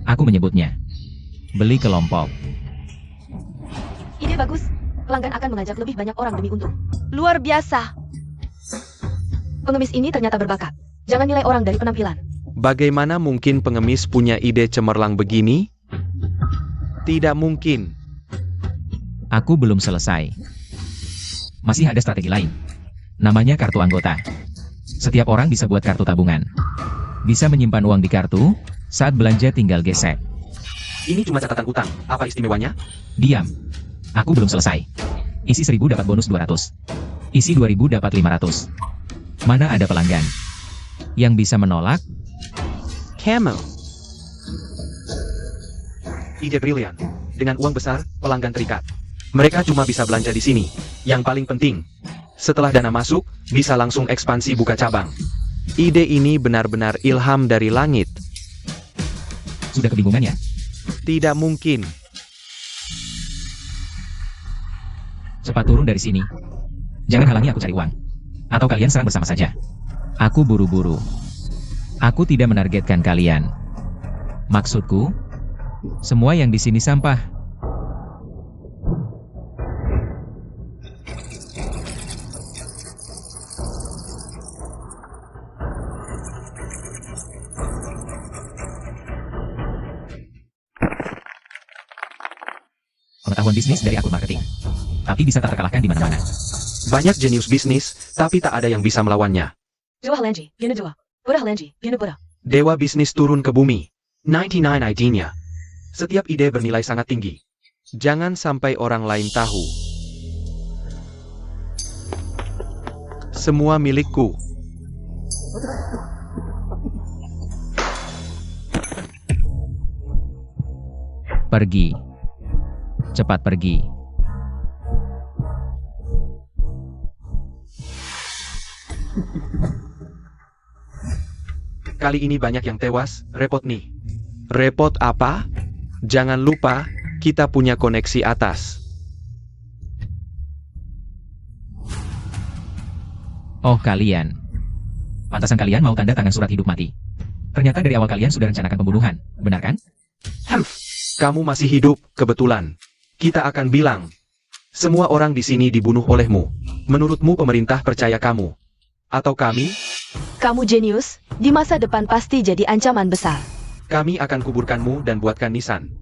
Aku menyebutnya beli kelompok. Ide bagus. Pelanggan akan mengajak lebih banyak orang demi untung. Luar biasa. Pengemis ini ternyata berbakat. Jangan nilai orang dari penampilan. Bagaimana mungkin pengemis punya ide cemerlang begini? Tidak mungkin. Aku belum selesai. Masih ada strategi lain. Namanya kartu anggota. Setiap orang bisa buat kartu tabungan. Bisa menyimpan uang di kartu, saat belanja tinggal gesek. Ini cuma catatan utang, apa istimewanya? Diam. Aku belum selesai. Isi 1000 dapat bonus 200. Isi 2000 dapat 500. Mana ada pelanggan yang bisa menolak? Camo. Ide brilian. Dengan uang besar, pelanggan terikat. Mereka cuma bisa belanja di sini. Yang paling penting, setelah dana masuk, bisa langsung ekspansi buka cabang. Ide ini benar-benar ilham dari langit. Sudah kebingungan ya? Tidak mungkin. Cepat turun dari sini. Jangan halangi aku cari uang. Atau kalian serang bersama saja. Aku buru-buru. Aku tidak menargetkan kalian. Maksudku, semua yang di sini sampah. Pengetahuan bisnis dari akun marketing. Tapi bisa tak terkalahkan di mana-mana. Banyak jenius bisnis, tapi tak ada yang bisa melawannya. Dewa bisnis turun ke bumi. 99 idenya. Setiap ide bernilai sangat tinggi. Jangan sampai orang lain tahu. Semua milikku. Pergi. Cepat pergi. Kali ini banyak yang tewas, repot nih. Repot apa? Jangan lupa, kita punya koneksi atas. Oh kalian. Pantasan kalian mau tanda tangan surat hidup mati. Ternyata dari awal kalian sudah rencanakan pembunuhan, benar kan? Kamu masih hidup, kebetulan. Kita akan bilang. Semua orang di sini dibunuh olehmu. Menurutmu pemerintah percaya kamu? Atau kami? Kamu jenius, di masa depan pasti jadi ancaman besar. Kami akan kuburkanmu dan buatkan nisan.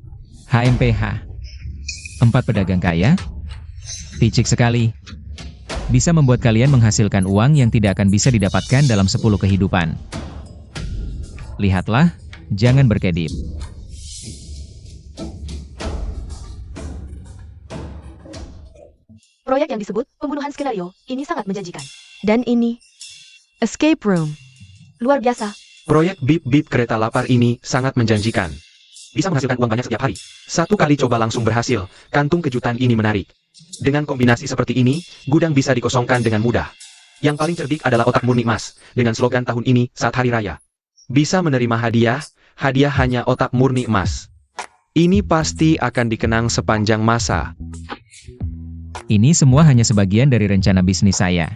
HMPH. 4 pedagang kaya? Picik sekali. Bisa membuat kalian menghasilkan uang yang tidak akan bisa didapatkan dalam 10 kehidupan. Lihatlah, jangan berkedip. Proyek yang disebut pembunuhan skenario ini sangat menjanjikan. Dan ini, escape room. Luar biasa. Proyek bip-bip kereta lapar ini sangat menjanjikan. Bisa menghasilkan uang banyak setiap hari. Satu kali coba langsung berhasil, kantung kejutan ini menarik. Dengan kombinasi seperti ini, gudang bisa dikosongkan dengan mudah. Yang paling cerdik adalah otak murni emas, dengan slogan tahun ini saat hari raya. Bisa menerima hadiah, hadiah hanya otak murni emas. Ini pasti akan dikenang sepanjang masa. Ini semua hanya sebagian dari rencana bisnis saya.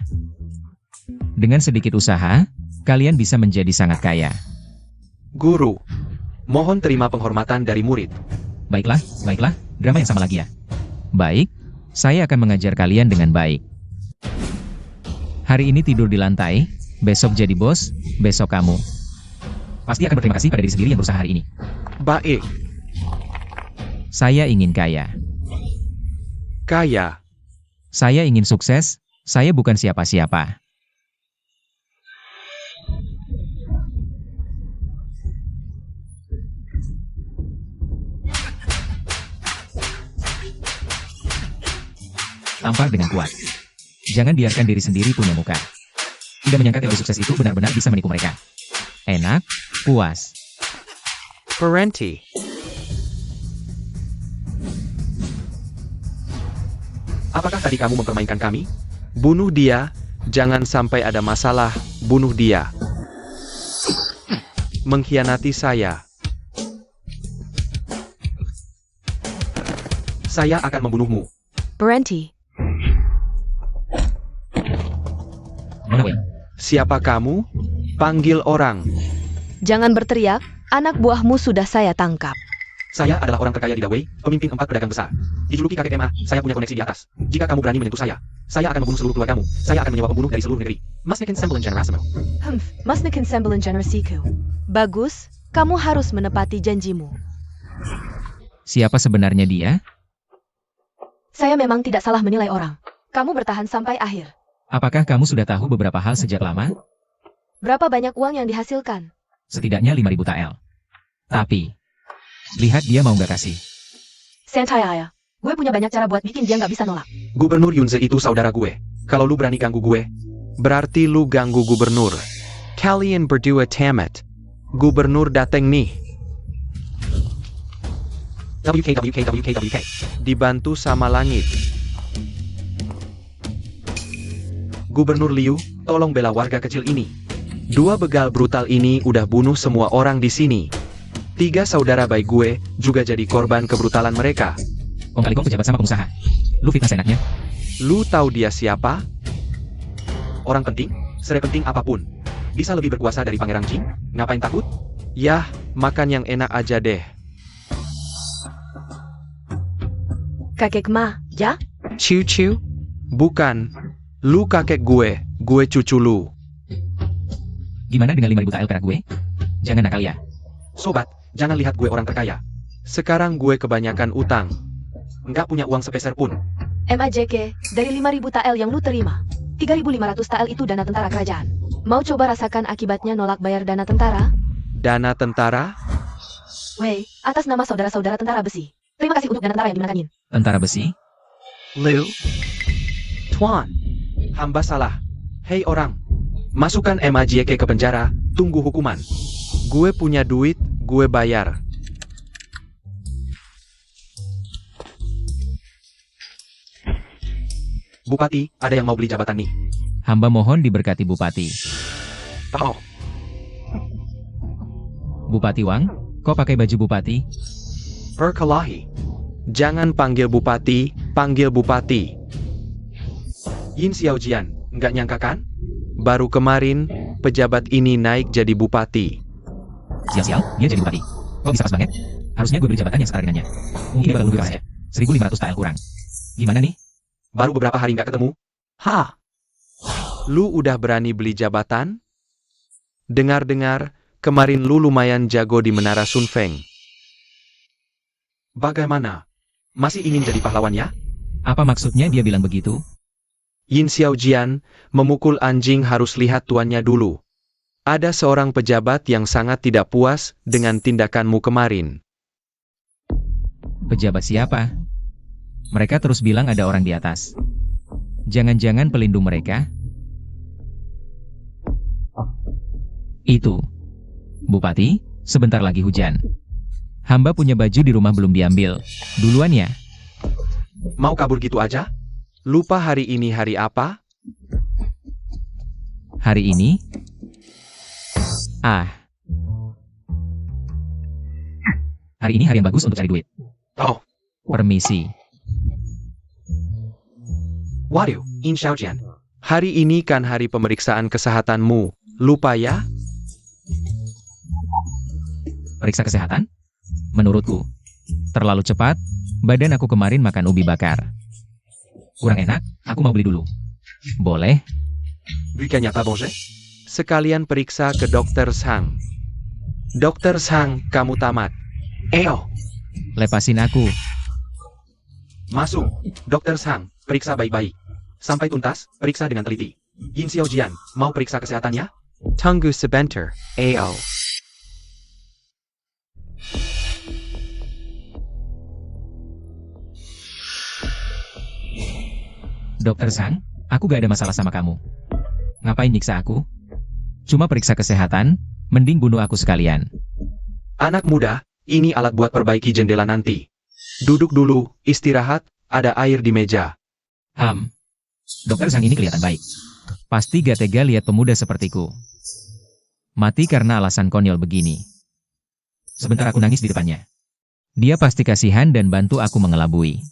Dengan sedikit usaha, kalian bisa menjadi sangat kaya. Guru, mohon terima penghormatan dari murid. Baiklah, drama yang sama lagi ya. Baik, saya akan mengajar kalian dengan baik. Hari ini tidur di lantai, besok jadi bos, besok kamu. Pasti akan berterima kasih pada diri sendiri yang berusaha hari ini. Baik. Saya ingin kaya. Kaya. Saya ingin sukses, saya bukan siapa-siapa. Tampar dengan kuat. Jangan biarkan diri sendiri punya muka. Tidak menyangka teori sukses itu benar-benar bisa menipu mereka. Enak, puas. Parenti. Apakah tadi kamu mempermainkan kami? Bunuh dia, jangan sampai ada masalah, bunuh dia. Mengkhianati saya. Saya akan membunuhmu. Berhenti. Siapa kamu? Panggil orang. Jangan berteriak, anak buahmu sudah saya tangkap. Saya adalah orang terkaya di Dawei, pemimpin 4 pedagang besar. Dijuluki kakek MA, saya punya koneksi di atas. Jika kamu berani menyentuh saya akan membunuh seluruh keluargamu. Saya akan menyewa pembunuh dari seluruh negeri. Masnikin Sembelin Generasimo. Masnikin Sembelin Generasiku. Bagus, kamu harus menepati janjimu. Siapa sebenarnya dia? Saya memang tidak salah menilai orang. Kamu bertahan sampai akhir. Apakah kamu sudah tahu beberapa hal sejak lama? Berapa banyak uang yang dihasilkan? Setidaknya 5.000 tael. Tapi, lihat dia mau nggak kasih. Sentaya. Gue punya banyak cara buat bikin dia nggak bisa nolak. Gubernur Yunze itu saudara gue. Kalau lu berani ganggu gue, berarti lu ganggu gubernur. Kalian berdua tamat. Gubernur dateng nih. WK. Dibantu sama langit. Gubernur Liu, tolong bela warga kecil ini. 2 begal brutal ini udah bunuh semua orang di sini. 3 saudara baik gue juga jadi korban kebrutalan mereka. Kong kali kong pejabat sama pengusaha. Lu fitnah seenaknya. Lu tahu dia siapa? Orang penting, sepenting apapun. Bisa lebih berkuasa dari Pangeran Jing? Ngapain takut? Yah, makan yang enak aja deh. Kakek Ma, ya? Ciu-ciu? Bukan. Lu kakek gue cucu lu. Gimana dengan 5.000 tael perak gue? Jangan nakal ya. Sobat, jangan lihat gue orang terkaya. Sekarang gue kebanyakan utang. Nggak punya uang sepeser pun. MAJK, dari 5.000 tael yang lu terima, 3.500 tael itu dana tentara kerajaan. Mau coba rasakan akibatnya nolak bayar dana tentara? Dana tentara? Wei, atas nama saudara-saudara tentara besi. Terima kasih untuk dana tentara yang dimenangkan Yin. Tentara besi? Liu? Tuan, hamba salah. Hei orang, masukkan MAJK ke penjara, tunggu hukuman. Gue punya duit, gue bayar. Bupati, ada yang mau beli jabatan nih. Hamba mohon diberkati Bupati. Oh, Bupati Wang, kok pakai baju Bupati? perkelahi. Jangan panggil Bupati, panggil Bupati. Yin Xiaojian, nggak nyangka kan? Baru kemarin, pejabat ini naik jadi Bupati. Sial-sial, dia jadi Bupati. Kok bisa pas banget? Harusnya gue beli jabatan yang setara dengannya. Mungkin dia bakal lebih aja. 1.500 tael kurang. Gimana nih? Baru beberapa hari nggak ketemu. Hah? Lu udah berani beli jabatan? Dengar-dengar, kemarin lu lumayan jago di Menara Sun Feng. Bagaimana? Masih ingin jadi pahlawannya? Apa maksudnya dia bilang begitu? Yin Xiaojian, memukul anjing harus lihat tuannya dulu. Ada seorang pejabat yang sangat tidak puas dengan tindakanmu kemarin. Pejabat siapa? Mereka terus bilang ada orang di atas. Jangan-jangan pelindung mereka? Itu. Bupati, sebentar lagi hujan. Hamba punya baju di rumah belum diambil. Duluan ya. Mau kabur gitu aja? Lupa hari ini hari apa? Hari ini? Hari ini hari yang bagus untuk cari duit. Oh, Permisi. waduh, Yin Xiaojian. Hari ini kan hari pemeriksaan kesehatanmu. Lupa ya? Periksa kesehatan? Menurutku, terlalu cepat. Badan aku kemarin makan ubi bakar. Kurang enak, aku mau beli dulu. Boleh? Bukannya Pak Bonje? Sekalian periksa ke Dokter Sang. Dokter Sang, kamu tamat. Eo, Lepasin aku. masuk. Dokter Sang, periksa baik-baik. Sampai tuntas, periksa dengan teliti. Yin Xiaojian, mau periksa kesehatannya? Tunggu sebentar, Eo. Dokter Sang, aku gak ada masalah sama kamu. Ngapain nyiksa aku? Cuma periksa kesehatan, mending bunuh aku sekalian. Anak muda, ini alat buat perbaiki jendela nanti. Duduk dulu, istirahat, ada air di meja. Dokter Sang ini kelihatan baik. Pasti gak tega lihat pemuda sepertiku. Mati karena alasan konyol begini. Sebentar aku nangis di depannya. Dia pasti kasihan dan bantu aku mengelabui.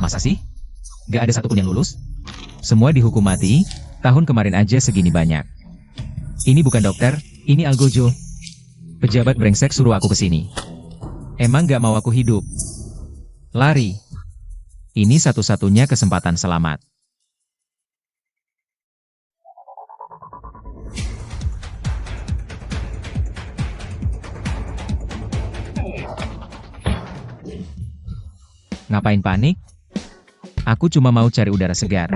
Masa sih? Gak ada satupun yang lulus? Semua dihukum mati, tahun kemarin aja segini banyak. Ini bukan dokter, ini Algojo. Pejabat brengsek suruh aku kesini. Emang gak mau aku hidup? Lari. Ini satu-satunya kesempatan selamat. Ngapain panik? Aku cuma mau cari udara segar.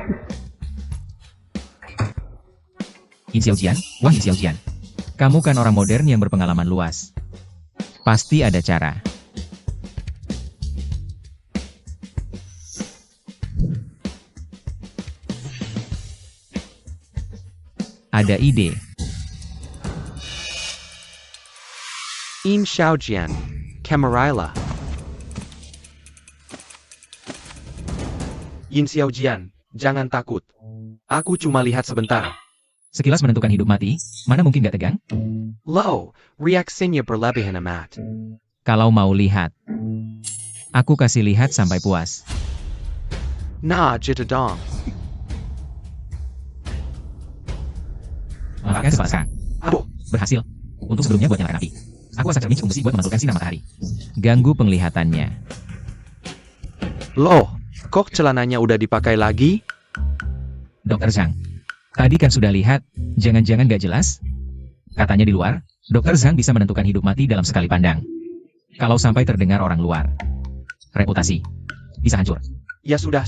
Yin Xiaojian, wah Yin Xiaojian. Kamu kan orang modern yang berpengalaman luas. Pasti ada cara. Ada ide. Yin Xiaojian, Camarilla. Yin Xiaojian, jangan takut. Aku cuma lihat sebentar. Sekilas menentukan hidup mati, mana mungkin gak tegang? Lo, reaksinya berlebihan amat. Kalau mau lihat. Aku kasih lihat sampai puas. Nah, gitu dong. Manfaatkan sepasang. Aduh, Berhasil. Untuk sebelumnya buat nyalakan api. Aku asal cermin cukup besi buat memantulkan sinar matahari. Ganggu penglihatannya. Loh, kok celananya udah dipakai lagi? Dokter Zhang. Tadi kan sudah lihat, jangan-jangan gak jelas? Katanya di luar, Dokter Zhang bisa menentukan hidup mati dalam sekali pandang. Kalau sampai terdengar orang luar. Reputasi. Bisa hancur. ya sudah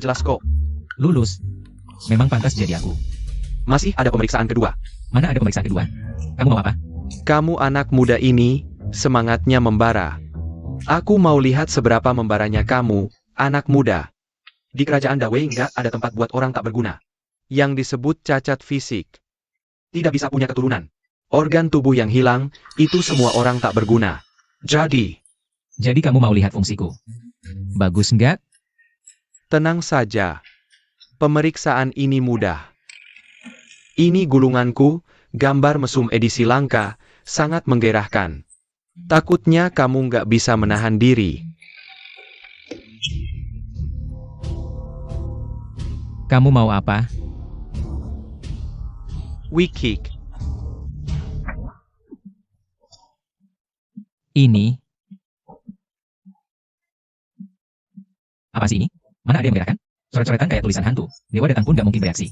jelas kok. Lulus. Memang pantas jadi aku. Masih ada pemeriksaan kedua. Mana ada pemeriksaan kedua? Kamu mau apa? Kamu anak muda ini, semangatnya membara. Aku mau lihat seberapa membaranya kamu, anak muda. Di kerajaan Dawei nggak ada tempat buat orang tak berguna. Yang disebut cacat fisik. Tidak bisa punya keturunan. Organ tubuh yang hilang, itu semua orang tak berguna. Jadi Kamu mau lihat fungsiku? Bagus nggak? Tenang saja. Pemeriksaan ini mudah. Ini gulunganku, gambar mesum edisi langka, sangat menggairahkan. Takutnya kamu nggak bisa menahan diri. Kamu mau apa? Wikik. Ini. Apa sih ini? Mana ada yang menggerakkan? Coret-coretan kayak tulisan hantu. Dewa datang pun gak mungkin bereaksi.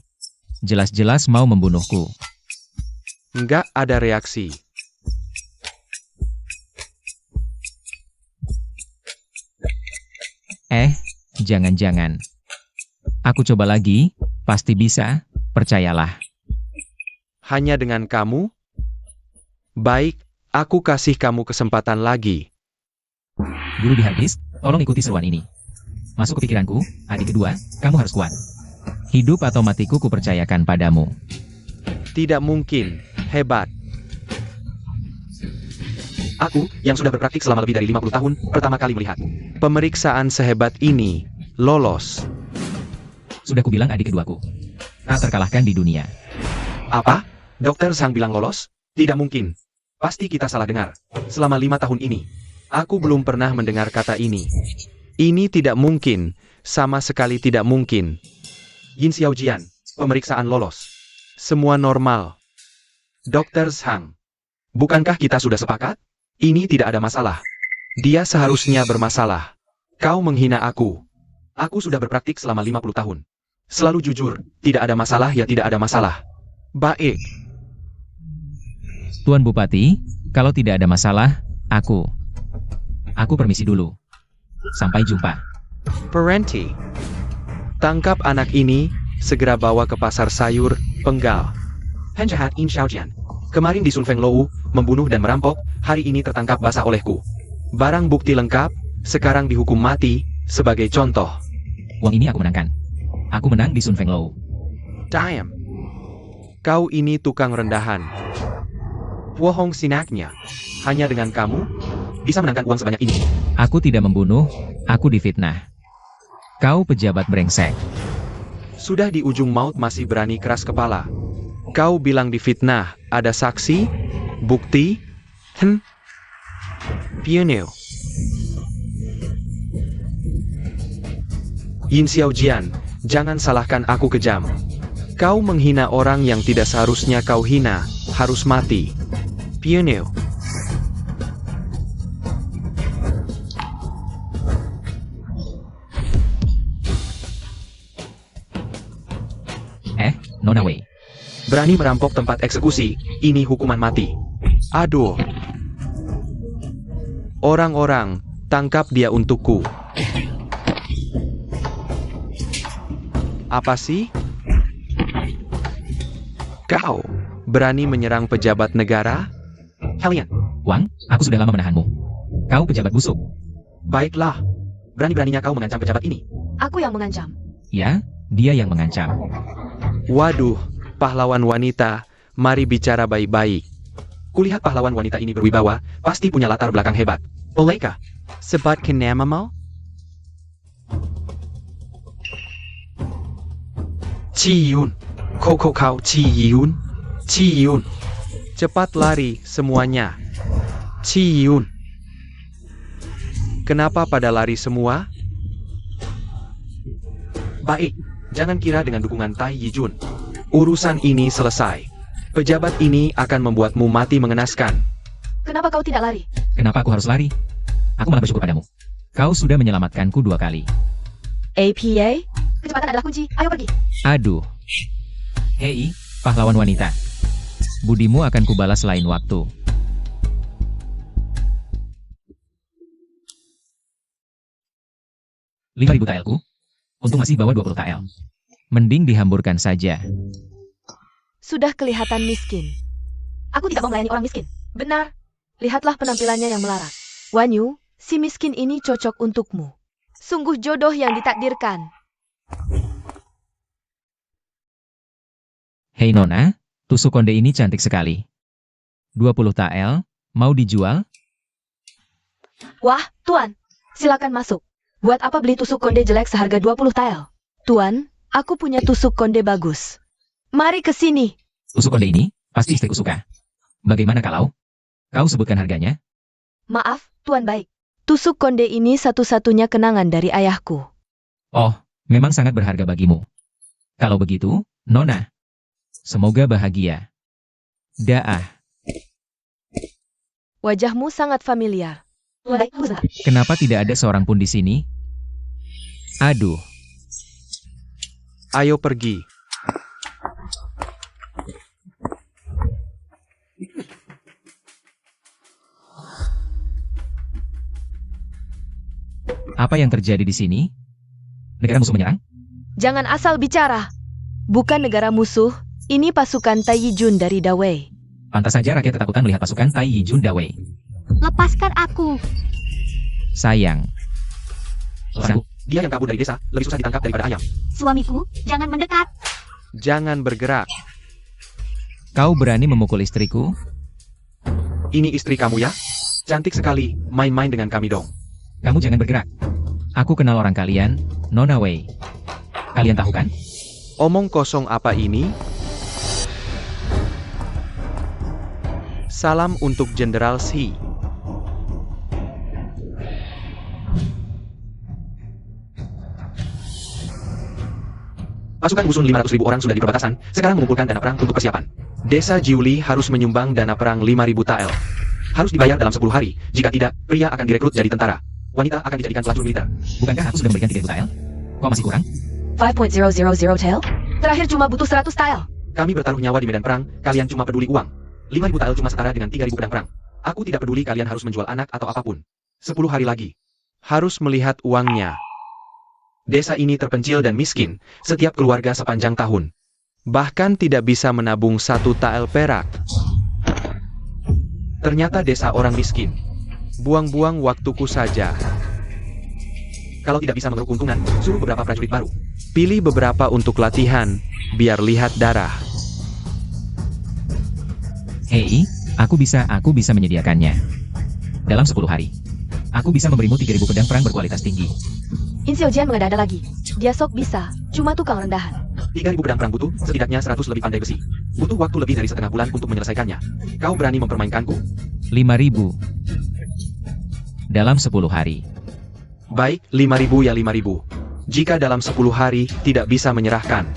Jelas-jelas mau membunuhku. Nggak ada reaksi. Jangan-jangan. Aku coba lagi, pasti bisa, percayalah. Hanya dengan kamu? Baik, aku kasih kamu kesempatan lagi. Guru di harddisk, tolong ikuti seruan ini. Masuk ke pikiranku, adik kedua, kamu harus kuat. Hidup atau matiku kupercayakan padamu. Tidak mungkin, hebat. aku, yang sudah berpraktik selama lebih dari 50 tahun, pertama kali melihat. Pemeriksaan sehebat ini, lolos. Sudah kubilang adik keduaku. Tak terkalahkan di dunia. Apa? Dokter Zhang bilang lolos? Tidak mungkin. Pasti kita salah dengar. Selama 5 tahun ini, Aku belum pernah mendengar kata ini. Ini tidak mungkin, sama sekali tidak mungkin. Yin Xiaojian, pemeriksaan lolos. Semua normal. Dokter Zhang, bukankah kita sudah sepakat? Ini tidak ada masalah. Dia seharusnya bermasalah. Kau menghina aku. Aku sudah berpraktik selama 50 tahun. Selalu jujur, tidak ada masalah ya tidak ada masalah. Baik. Tuan Bupati, kalau tidak ada masalah, aku permisi dulu. Sampai jumpa. Parenti. Tangkap anak ini, segera bawa ke pasar sayur, penggal. Penjahat Yin Xiaojian. Kemarin di Sun Feng Lou, membunuh dan merampok, hari ini tertangkap basah olehku. Barang bukti lengkap, sekarang dihukum mati, sebagai contoh. Uang ini aku menangkan. Aku menang di Sun Feng Lou. Damn. Kau ini tukang rendahan. Wohong sinaknya. Hanya dengan kamu, bisa menangkan uang sebanyak ini. Aku tidak membunuh, aku difitnah. Kau pejabat brengsek. Sudah di ujung maut masih berani keras kepala. Kau bilang difitnah, ada saksi? Bukti? Pioneo. Yin Xiaojian, jangan salahkan aku kejam. Kau menghina orang yang tidak seharusnya kau hina, harus mati. Pioneo. Nona Wei. Berani merampok tempat eksekusi, ini hukuman mati. Aduh. Orang-orang, tangkap dia untukku. Apa sih? Kau berani menyerang pejabat negara? Kalian, Wang, aku sudah lama menahanmu. Kau pejabat busuk. baiklah. berani-beraninya kau mengancam pejabat ini. Aku yang mengancam. Ya, dia yang mengancam. Waduh, pahlawan wanita, mari bicara baik-baik. Kulihat pahlawan wanita ini berwibawa, pasti punya latar belakang hebat. Bolehkah? Sebatkan namamu? Ciyun. Kau Ciyun. Ciyun. Cepat lari, semuanya. Ciyun. Kenapa pada lari semua? Baik, jangan kira dengan dukungan Tai Yijun. Urusan ini selesai. Pejabat ini akan membuatmu mati mengenaskan. Kenapa kau tidak lari? Kenapa aku harus lari? Aku malah bersyukur padamu. Kau sudah menyelamatkanku 2 kali. APA? Kecepatan adalah kunci. Ayo pergi. Aduh. Hei, pahlawan wanita. Budimu akan kubalas lain waktu. Rp5.000 taelku? Untung masih bawa 20 tael. Mending dihamburkan saja. Sudah kelihatan miskin. Aku tidak mau melayani orang miskin. Benar. Lihatlah penampilannya yang melarat. Wanyu, si miskin ini cocok untukmu. Sungguh jodoh yang ditakdirkan. Hei Nona, tusuk konde ini cantik sekali. 20 tael, mau dijual? Wah, Tuan. Silakan masuk. Buat apa beli tusuk konde jelek seharga 20 tael? Tuan, aku punya tusuk konde bagus. Mari ke sini. Tusuk konde ini, pasti istriku suka. Bagaimana kalau kau sebutkan harganya? Maaf, Tuan baik. Tusuk konde ini satu-satunya kenangan dari ayahku. Oh, memang sangat berharga bagimu. Kalau begitu, Nona, semoga bahagia. Daah. Wajahmu sangat familiar. Baik, tunggu sebentar. Kenapa tidak ada seorang pun di sini? Aduh, Ayo pergi. apa yang terjadi di sini? Negara musuh menyerang? Jangan asal bicara. Bukan negara musuh, ini pasukan Tai Yijun dari Dawei. Pantas saja rakyat ketakutan melihat pasukan Tai Yijun Dawei. Lepaskan aku. Sayang. Lepaskanku. Dia yang kabur dari desa, lebih susah ditangkap daripada ayam. Suamiku, jangan mendekat. Jangan bergerak. Kau berani memukul istriku? Ini istri kamu ya? Cantik sekali, main-main dengan kami dong. Kamu jangan bergerak. Aku kenal orang kalian, Nona Wei. Kalian tahu kan? Omong kosong apa ini? Salam untuk Jenderal Shi. Pasukan Wusun 500.000 orang sudah di perbatasan, sekarang mengumpulkan dana perang untuk persiapan. Desa Jiuli harus menyumbang dana perang 5.000 tael. Harus dibayar dalam 10 hari, jika tidak, pria akan direkrut jadi tentara. Wanita akan dijadikan pelacur militer. Bukankah aku sudah memberikan 3.000 tael? Kok masih kurang? 5.000 tael? Terakhir cuma butuh 100 tael. Kami bertaruh nyawa di medan perang, kalian cuma peduli uang. 5.000 tael cuma setara dengan 3.000 pedang perang. Aku tidak peduli kalian harus menjual anak atau apapun. 10 hari lagi. Harus melihat uangnya. Desa ini terpencil dan miskin, setiap keluarga sepanjang tahun. Bahkan tidak bisa menabung 1 tael perak. Ternyata desa orang miskin. Buang-buang waktuku saja. Kalau tidak bisa mengeruk keuntungan, suruh beberapa prajurit baru. Pilih beberapa untuk latihan, biar lihat darah. Hei, aku bisa menyediakannya. Dalam 10 hari. Aku bisa memberimu 3.000 pedang perang berkualitas tinggi. In Xiaojian mengada-ada lagi. Dia sok bisa, cuma tukang rendahan. 3.000 pedang perang butuh, setidaknya 100 lebih pandai besi. Butuh waktu lebih dari setengah bulan untuk menyelesaikannya. Kau berani mempermainkanku? 5.000. Dalam 10 hari. Baik, 5.000 ya 5.000. Jika dalam 10 hari tidak bisa menyerahkan.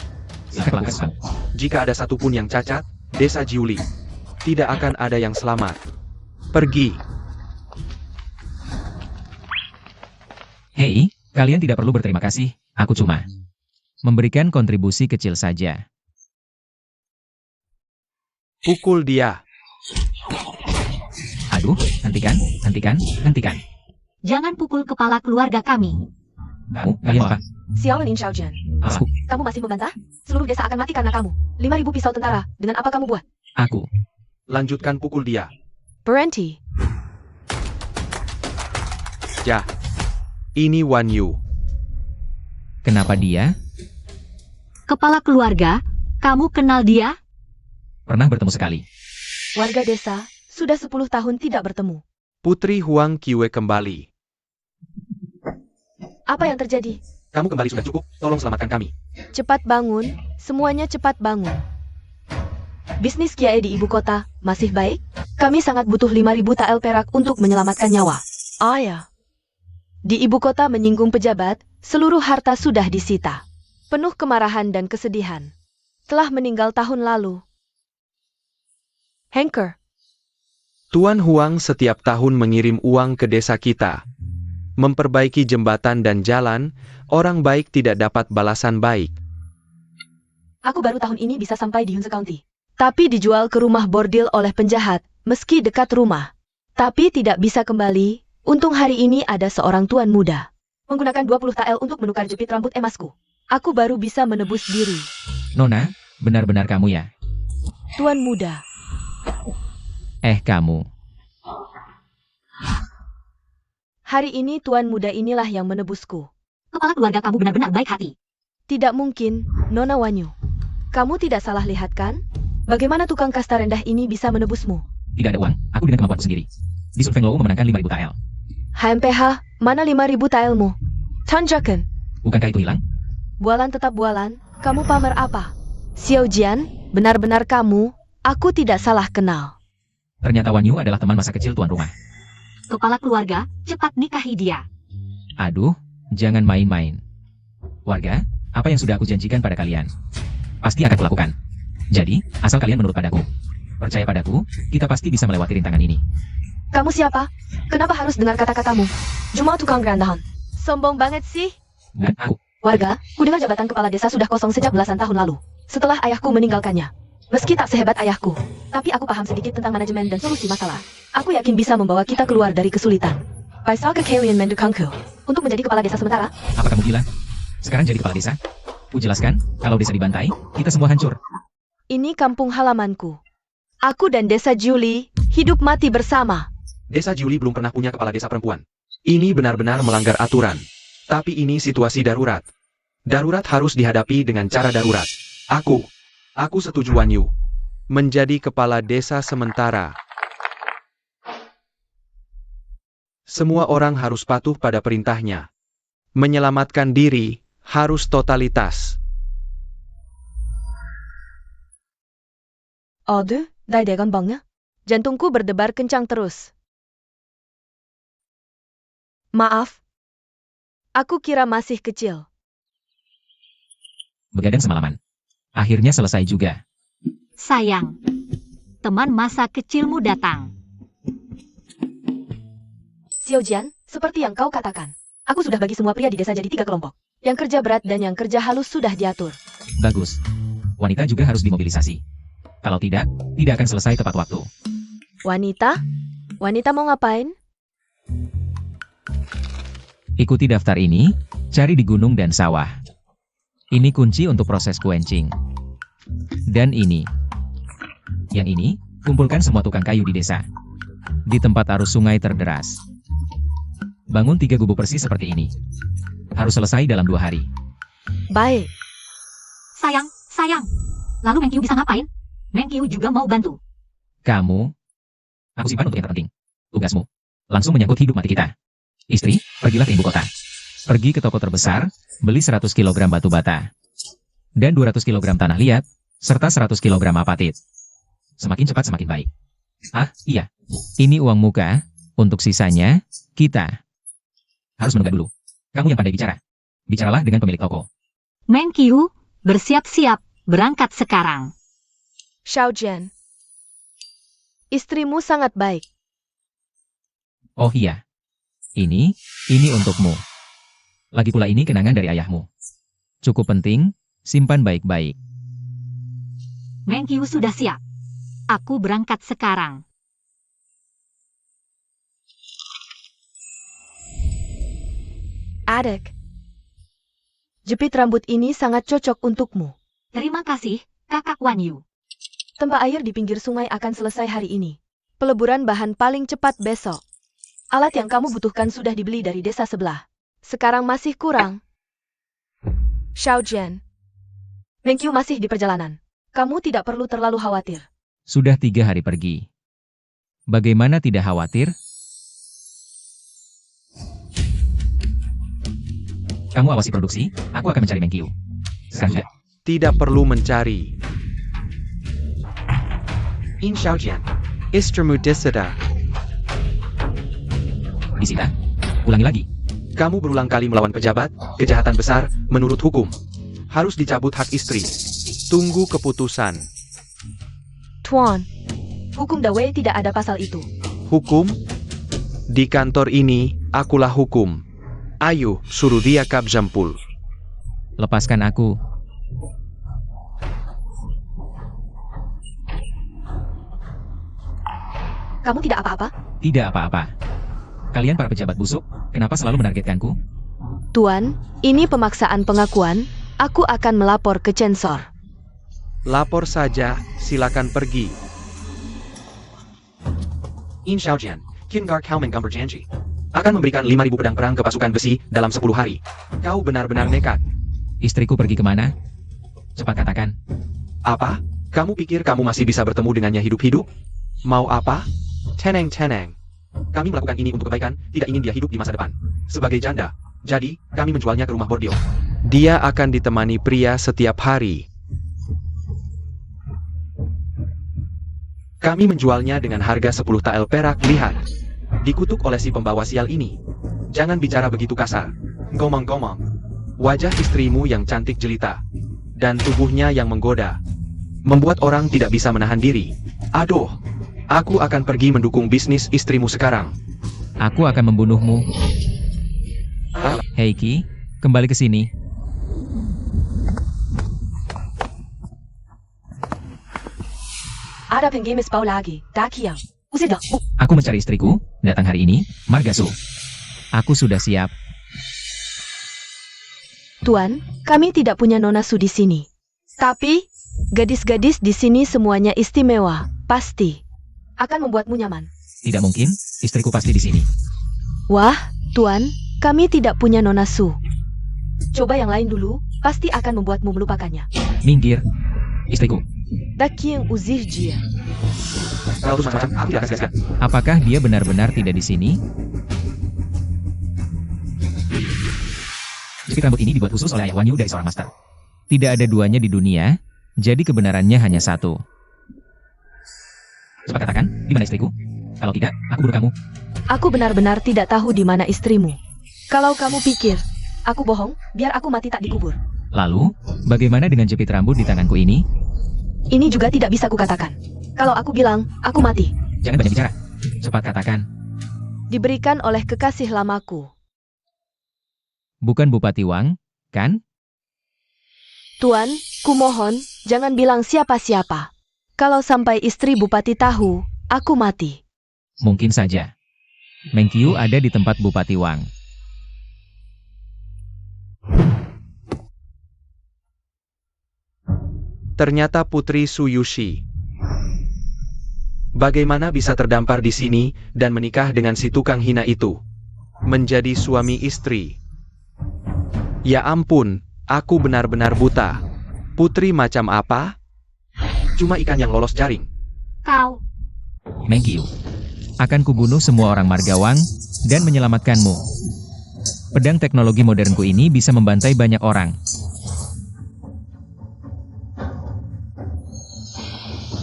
Silakan lakukan. Jika ada satupun yang cacat, desa Jiuli. Tidak akan ada yang selamat. Pergi. Hei, kalian tidak perlu berterima kasih, aku cuma memberikan kontribusi kecil saja. Pukul dia. Aduh, hentikan. Jangan pukul kepala keluarga kami. Kalian apa? Xiao In Xiaojian. Aku. Kamu masih membantah? Seluruh desa akan mati karena kamu. 5.000 pisau tentara, dengan apa kamu buat? Aku. Lanjutkan pukul dia. Berhenti. Ya. Ini Wan Yu. Kenapa dia? Kepala keluarga, kamu kenal dia? Pernah bertemu sekali. Warga desa, sudah 10 tahun tidak bertemu. Putri Huang Qiwei kembali. Apa yang terjadi? Kamu kembali sudah cukup, tolong selamatkan kami. Cepat bangun, semuanya cepat bangun. Bisnis Kiai di ibu kota masih baik? Kami sangat butuh 5.000 tael perak untuk menyelamatkan nyawa. Ah ya. Di ibu kota menyinggung pejabat, seluruh harta sudah disita. Penuh kemarahan dan kesedihan. Telah meninggal tahun lalu. Hanker, Tuan Huang setiap tahun mengirim uang ke desa kita. Memperbaiki jembatan dan jalan, orang baik tidak dapat balasan baik. aku baru tahun ini bisa sampai di Yunze County. Tapi dijual ke rumah bordil oleh penjahat, meski dekat rumah. Tapi tidak bisa kembali, untung hari ini ada seorang tuan muda. Menggunakan 20 tael untuk menukar jepit rambut emasku. Aku baru bisa menebus diri. Nona, benar-benar kamu ya? Tuan muda. Kamu. Hari ini tuan muda inilah yang menebusku. Kepala keluarga kamu benar-benar baik hati. Tidak mungkin, Nona Wanyu. Kamu tidak salah lihat kan? Bagaimana tukang kasta rendah ini bisa menebusmu? Tidak ada uang, aku dengan kemampuanku sendiri. Di Surveng Lou memenangkan 5.000 tael. HMPH, mana 5.000 taelmu? Tanjakan. Bukankah itu hilang? Bualan tetap bualan, kamu pamer apa? Xiao Jian, benar-benar kamu, aku tidak salah kenal. Ternyata Wan Yu adalah teman masa kecil tuan rumah. Kepala keluarga, cepat nikahi dia. Aduh, jangan main-main. Warga, apa yang sudah aku janjikan pada kalian? Pasti akan kulakukan. Jadi, asal kalian menurut padaku. Percaya padaku, kita pasti bisa melewati rintangan ini. Kamu siapa? Kenapa harus dengar kata-katamu? Cuma tukang gerandahan. Sombong banget sih. Dan aku, Warga, kudengar jabatan kepala desa sudah kosong sejak belasan tahun lalu. Setelah ayahku meninggalkannya. Meski tak sehebat ayahku, tapi aku paham sedikit tentang manajemen dan solusi masalah. Aku yakin bisa membawa kita keluar dari kesulitan. Paisal ke Kalian Mendukangku. Untuk menjadi kepala desa sementara, apa kamu gila? Sekarang jadi kepala desa? Ku jelaskan, kalau desa dibantai, kita semua hancur. ini kampung halamanku. Aku dan desa Julie, hidup mati bersama. Desa Julie belum pernah punya kepala desa perempuan. Ini benar-benar melanggar aturan. Tapi ini situasi darurat. Darurat harus dihadapi dengan cara darurat. Aku setuju Wan Yu. Menjadi kepala desa sementara. Semua orang harus patuh pada perintahnya. Menyelamatkan diri harus totalitas. Aduh, daidegan bangnya. Jantungku berdebar kencang terus. Maaf. Aku kira masih kecil. Begadang semalaman. Akhirnya selesai juga. Sayang, teman masa kecilmu datang. Xiao Jian, seperti yang kau katakan. Aku sudah bagi semua pria di desa jadi 3 kelompok. Yang kerja berat dan yang kerja halus sudah diatur. Bagus. Wanita juga harus dimobilisasi. Kalau tidak akan selesai tepat waktu. Wanita? Wanita mau ngapain? Ikuti daftar ini, cari di gunung dan sawah. Ini kunci untuk proses quenching. Dan ini. Yang ini, kumpulkan semua tukang kayu di desa. Di tempat arus sungai terderas. Bangun 3 gubuk persis seperti ini. Harus selesai dalam 2 hari. Baik. Sayang. Lalu Mengkiu bisa ngapain? Mengkiu juga mau bantu. Kamu, aku simpan untuk yang terpenting. Tugasmu, langsung menyangkut hidup mati kita. Istri, pergilah ke ibu kota. Pergi ke toko terbesar, beli 100 kg batu bata. Dan 200 kg tanah liat, serta 100 kg apatit. Semakin cepat semakin baik. Ah, iya. Ini uang muka, untuk sisanya, kita. Harus menunggu dulu. Kamu yang pandai bicara. Bicaralah dengan pemilik toko. Mengkiu, bersiap-siap, berangkat sekarang. Xiao Jian. Istrimu sangat baik. Oh iya. Ini untukmu. Lagi pula ini kenangan dari ayahmu. Cukup penting, simpan baik-baik. Mengkiu sudah siap. Aku berangkat sekarang. Adik. Jepit rambut ini sangat cocok untukmu. Terima kasih, Kakak Wan Yu. Tempat air di pinggir sungai akan selesai hari ini. Peleburan bahan paling cepat besok. Alat yang kamu butuhkan sudah dibeli dari desa sebelah. Sekarang masih kurang. Xiao Jian. Meng Qiu masih di perjalanan. Kamu tidak perlu terlalu khawatir. Sudah 3 hari pergi. Bagaimana tidak khawatir? Kamu awasi produksi, aku akan mencari Meng Qiu. Sekarang juga. Tidak perlu mencari. In Xiaojian. Istrimu disita. Disita. Ulangi lagi. Kamu berulang kali melawan pejabat, kejahatan besar, menurut hukum. Harus dicabut hak istri. Tunggu keputusan. Tuan, hukum Dawei tidak ada pasal itu. Hukum? Di kantor ini, akulah hukum. Ayo, suruh dia kap jampul. Lepaskan aku. Kamu tidak apa-apa? Tidak apa-apa. Kalian para pejabat busuk, kenapa selalu menargetkanku? Tuan, ini pemaksaan pengakuan. Aku akan melapor ke censor. Lapor saja, silakan pergi. In Xiaojian. Kingar Kalman Gumber Janji. Akan memberikan 5.000 pedang perang ke pasukan besi dalam 10 hari. Kau benar-benar nekat. Istriku pergi kemana? Cepat katakan. Apa? Kamu pikir kamu masih bisa bertemu dengannya hidup-hidup? Mau apa? Tenang-tenang. Kami melakukan ini untuk kebaikan, tidak ingin dia hidup di masa depan. Sebagai janda. Jadi, kami menjualnya ke rumah bordil. Dia akan ditemani pria setiap hari. Kami menjualnya dengan harga 10 tael perak, lihat. Dikutuk oleh si pembawa sial ini. Jangan bicara begitu kasar. Gomong-gomong. Wajah istrimu yang cantik jelita. Dan tubuhnya yang menggoda. Membuat orang tidak bisa menahan diri. Aduh. Aku akan pergi mendukung bisnis istrimu sekarang. Aku akan membunuhmu. Hei Qi, kembali ke sini. Ada pengemis bau lagi. Dakiang. Usir dong. Aku mencari istriku, datang hari ini, Margasu. Aku sudah siap. Tuan, kami tidak punya nona su di sini. Tapi, gadis-gadis di sini semuanya istimewa, pasti. Akan membuatmu nyaman. Tidak mungkin, istriku pasti di sini. Wah, Tuan, kami tidak punya nona su. Coba yang lain dulu, pasti akan membuatmu melupakannya. Minggir. Istriku. Dakiang uzir jia. Kalau terus macam-macam, aku tidak akan sia-sia. Apakah dia benar-benar tidak di sini? Jepit rambut ini dibuat khusus oleh ayah Wan Yu dari seorang master. Tidak ada duanya di dunia, jadi kebenarannya hanya satu. Cepat katakan, di mana istriku? Kalau tidak, aku bunuh kamu. Aku benar-benar tidak tahu di mana istrimu. Kalau kamu pikir, aku bohong, biar aku mati tak dikubur. Lalu, bagaimana dengan jepit rambut di tanganku ini? Ini juga tidak bisa kukatakan. Kalau aku bilang, aku mati. Jangan banyak bicara. Cepat katakan. Diberikan oleh kekasih lamaku. Bukan Bupati Wang, kan? Tuan, kumohon, jangan bilang siapa-siapa. Kalau sampai istri Bupati tahu, aku mati. Mungkin saja. Meng Qiu ada di tempat Bupati Wang. Ternyata Putri Su Yushi. Bagaimana bisa terdampar di sini dan menikah dengan si tukang hina itu? Menjadi suami istri. Ya ampun, aku benar-benar buta. Putri macam apa? Cuma ikan yang lolos jaring. Kau, Meng Qiu. Akan kubunuh semua orang Margawang dan menyelamatkanmu. Pedang teknologi modernku ini bisa membantai banyak orang.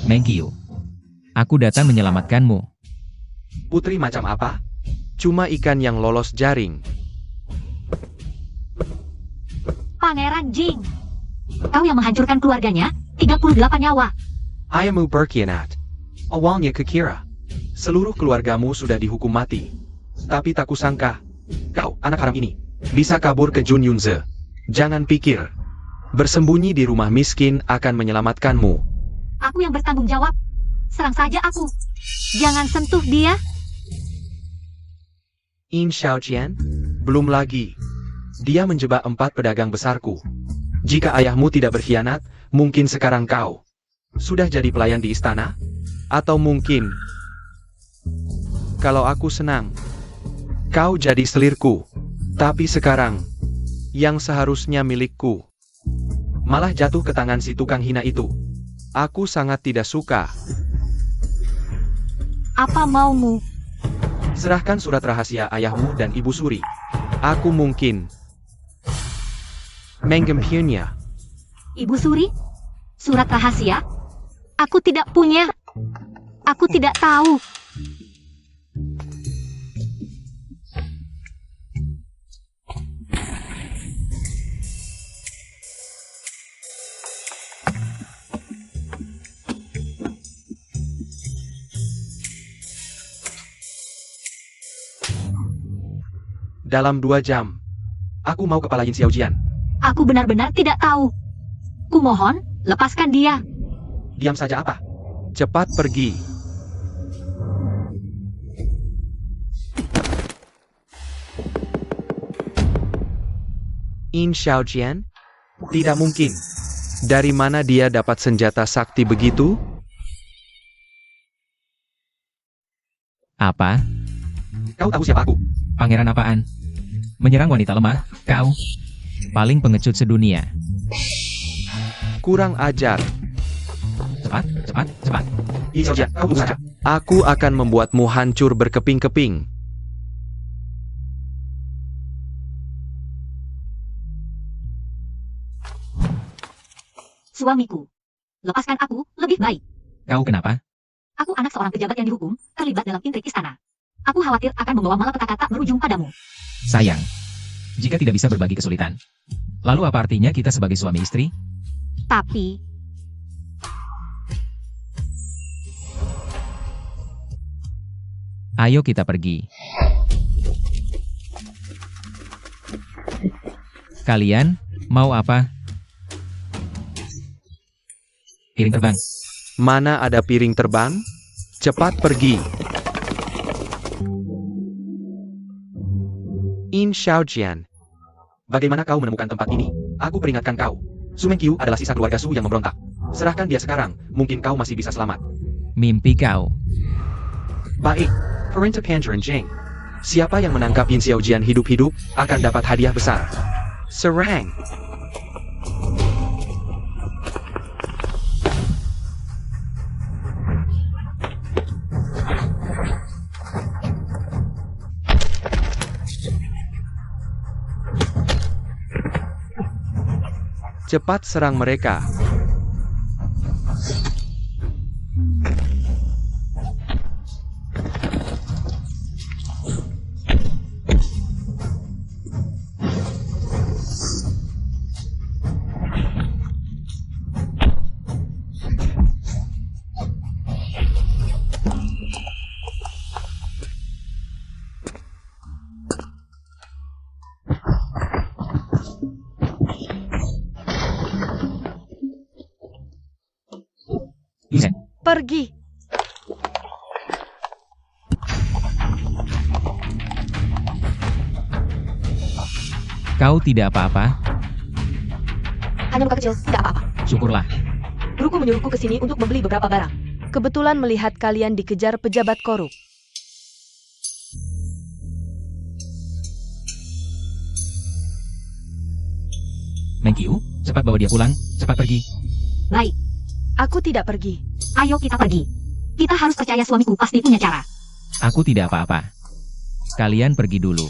Meng Qiu. Aku datang menyelamatkanmu. Putri macam apa? Cuma ikan yang lolos jaring. Pangeran Jing. Kau yang menghancurkan keluarganya, 38 nyawa. Ayamu berkhianat. Awalnya kukira. Seluruh keluargamu sudah dihukum mati. Tapi tak kusangka. Kau, anak haram ini, bisa kabur ke Jun Yunze. Jangan pikir. Bersembunyi di rumah miskin akan menyelamatkanmu. Aku yang bertanggung jawab. Serang saja aku. Jangan sentuh dia. In Xiaojian? Belum lagi. Dia menjebak 4 pedagang besarku. Jika ayahmu tidak berkhianat, mungkin sekarang kau sudah jadi pelayan di istana? Atau mungkin, kalau aku senang, kau jadi selirku. Tapi sekarang, yang seharusnya milikku, malah jatuh ke tangan si tukang hina itu. Aku sangat tidak suka. Apa maumu? Serahkan surat rahasia ayahmu dan Ibu Suri. Aku mungkin menggempinya. Ibu Suri? Surat rahasia? Aku tidak punya. Aku tidak tahu. Dalam 2 jam, aku mau kepala Yin Xiaojian. Aku benar-benar tidak tahu. Kumohon, lepaskan dia. Diam saja apa? Cepat pergi. Yin Xiaojian? Tidak mungkin. Dari mana dia dapat senjata sakti begitu? Apa? Kau tahu siapa aku? Pangeran apaan? Menyerang wanita lemah? Kau? Paling pengecut sedunia. Kurang ajar. Cepat, cepat, cepat. Yin Xiaojian, kau tunggu saja. Aku akan membuatmu hancur berkeping-keping. Suamiku. Lepaskan aku, lebih baik. Kau kenapa? Aku anak seorang pejabat yang dihukum, terlibat dalam intrik istana. Aku khawatir akan membawa malapetaka tak berujung padamu. Sayang. Jika tidak bisa berbagi kesulitan. Lalu apa artinya kita sebagai suami istri? Tapi, Ayo kita pergi. Kalian, mau apa? Piring terbang. Mana ada piring terbang? Cepat pergi. Yin Xiaojian. Bagaimana kau menemukan tempat ini? Aku peringatkan kau. Su Mengqiu adalah sisa keluarga Su yang memberontak. Serahkan dia sekarang, mungkin kau masih bisa selamat. Mimpi kau. Baik, Perintah Pangeran Jing. Siapa yang menangkap Yin Xiaojian hidup-hidup akan dapat hadiah besar. Serang! Cepat serang mereka. Yusen, Pergi. kau tidak apa-apa? Hanya luka kecil, tidak apa-apa. Syukurlah. Guruku menyuruhku ke sini untuk membeli beberapa barang. Kebetulan melihat kalian dikejar pejabat korup. Mengqiu, cepat bawa dia pulang, cepat pergi. baik. Aku tidak pergi. Ayo kita pergi. Kita harus percaya suamiku pasti punya cara. Aku tidak apa-apa. Kalian pergi dulu.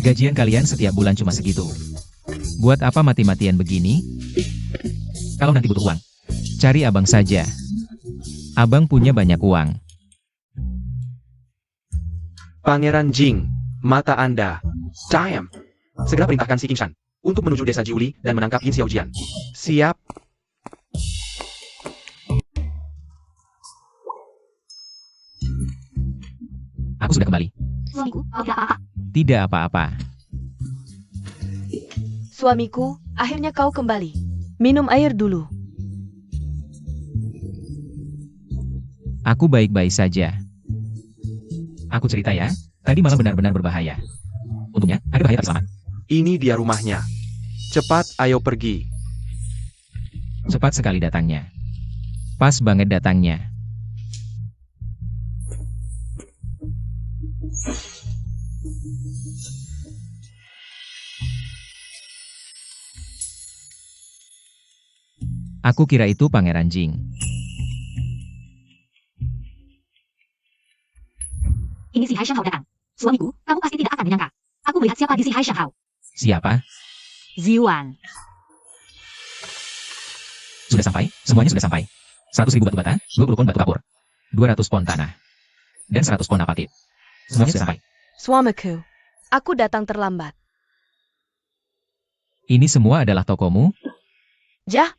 Gajian kalian setiap bulan cuma segitu. Buat apa mati-matian begini? Kalau nanti butuh uang, cari abang saja. Abang punya banyak uang. Pangeran Jing, mata Anda. Time. Segera perintahkan si Qingshan untuk menuju desa Jiuli dan menangkap Yin Xiaojian. Siap. sudah kembali. Suamiku, kau tidak apa-apa. Tidak apa-apa. Suamiku, akhirnya kau kembali. Minum air dulu. Aku baik-baik saja. Aku cerita ya, tadi malam benar-benar berbahaya. Untungnya, ada bahaya tapi selamat. Ini dia rumahnya. Cepat, ayo pergi. Cepat sekali datangnya. Pas banget datangnya. Aku kira itu Pangeran Jing. Ini si Hai Shanghao datang. Suamiku, kamu pasti tidak akan menyangka. Aku melihat siapa di si Hai Shanghao. Siapa? Ziwan. Sudah sampai? Semuanya sudah sampai. 100.000 batu bata, 20 pon batu kapur, 200 pon tanah, dan 100 pon apatit. Semuanya sudah sampai. Suamiku, aku datang terlambat. Ini semua adalah tokomu? Jah,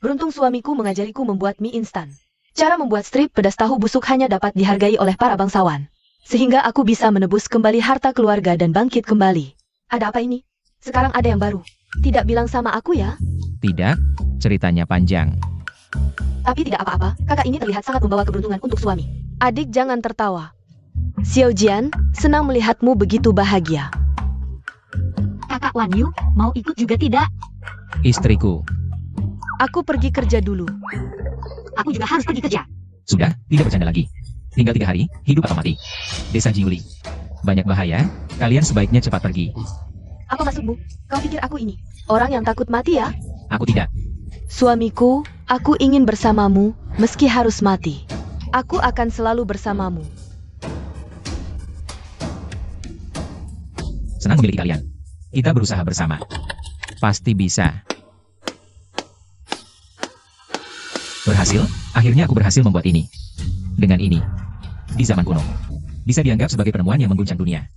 beruntung suamiku mengajariku membuat mie instan. Cara membuat strip pedas tahu busuk hanya dapat dihargai oleh para bangsawan. Sehingga aku bisa menebus kembali harta keluarga dan bangkit kembali. Ada apa ini? Sekarang ada yang baru. Tidak bilang sama aku ya? Tidak, ceritanya panjang. Tapi tidak apa-apa, kakak ini terlihat sangat membawa keberuntungan untuk suami. Adik jangan tertawa. Xiao Jian, senang melihatmu begitu bahagia. Kakak Wan Yu, mau ikut juga tidak? Istriku. Aku pergi kerja dulu. Aku juga harus pergi kerja. Sudah, tidak bercanda lagi. Tinggal 3 hari, hidup atau mati. Desa Jiuli. Banyak bahaya, kalian sebaiknya cepat pergi. Apa maksudmu? Kau pikir aku ini orang yang takut mati ya? Aku tidak. Suamiku, aku ingin bersamamu, meski harus mati. Aku akan selalu bersamamu. Senang memiliki kalian. Kita berusaha bersama. Pasti bisa. Berhasil, akhirnya aku berhasil membuat ini. Dengan ini. Di zaman kuno. Bisa dianggap sebagai penemuan yang mengguncang dunia.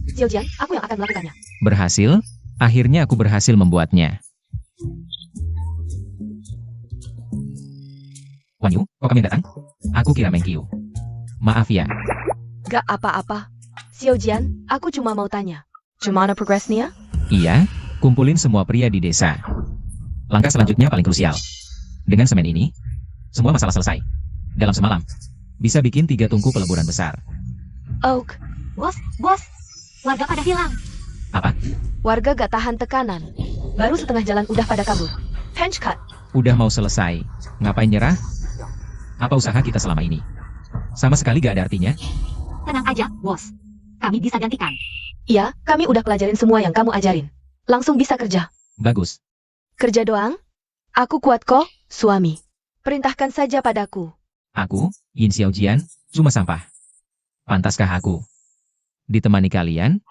Xiao Jian, aku yang akan melakukannya. Berhasil, akhirnya aku berhasil membuatnya. Wan Yu, kok kami datang? Aku kira Mengkiu. Maaf ya. Gak apa-apa. Xiao Jian, aku cuma mau tanya. Gimana progresnya? Iya, kumpulin semua pria di desa. Langkah selanjutnya paling krusial. Dengan semen ini, semua masalah selesai. Dalam semalam, bisa bikin 3 tungku peleburan besar. Oak, Bos, warga pada hilang. Apa? warga gak tahan tekanan. Baru setengah jalan udah pada kabur. Hench cut. Udah mau selesai. Ngapain nyerah? Apa usaha kita selama ini? Sama sekali gak ada artinya. Tenang aja, bos. Kami bisa gantikan. Iya, kami udah pelajarin semua yang kamu ajarin. Langsung bisa kerja. Bagus. Kerja doang? Aku kuat kok, suami. Perintahkan saja padaku. Aku, Yin Xiaojian, cuma sampah. Pantaskah aku ditemani kalian?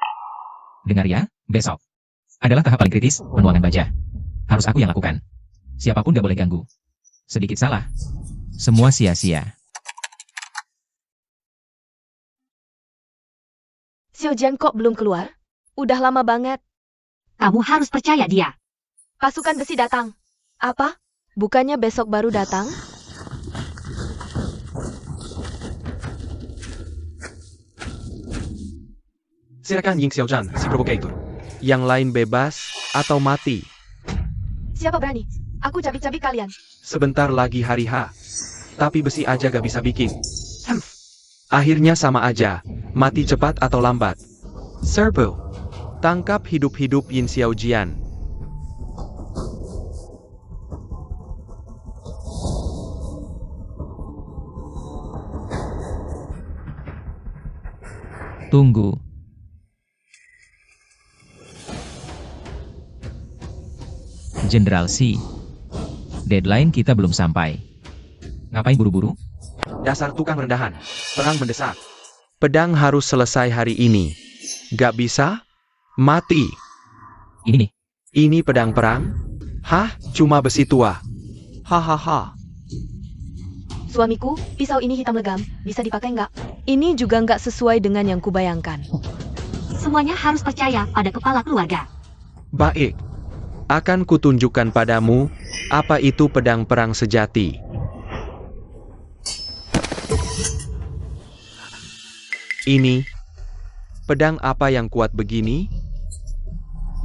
Dengar ya, besok adalah tahap paling kritis, penuangan baja. Harus aku yang lakukan. Siapapun gak boleh ganggu. Sedikit salah, semua sia-sia. Xiao Jian kok belum keluar? Udah lama banget. Kamu harus percaya dia. Pasukan besi datang. Apa? Bukannya besok baru datang? Silakan Ying Xiaozhan, si provokator. Yang lain bebas atau mati. Siapa berani? Aku cabik-cabik kalian. Sebentar lagi hari H. Tapi besi aja gak bisa bikin. Akhirnya sama aja. Mati cepat atau lambat. Serpo. Tangkap hidup-hidup Yin Xiaojian. Tunggu. Jenderal Xi. Deadline kita belum sampai. Ngapain buru-buru? Dasar tukang rendahan. Perang mendesak. Pedang harus selesai hari ini. Gak bisa? Mati. Ini nih. Ini pedang perang? Hah? Cuma besi tua. Hahaha. Suamiku, pisau ini hitam legam. Bisa dipakai nggak? Ini juga nggak sesuai dengan yang kubayangkan. Semuanya harus percaya pada kepala keluarga. Baik. Akan kutunjukkan padamu apa itu pedang perang sejati. Ini Pedang apa yang kuat begini?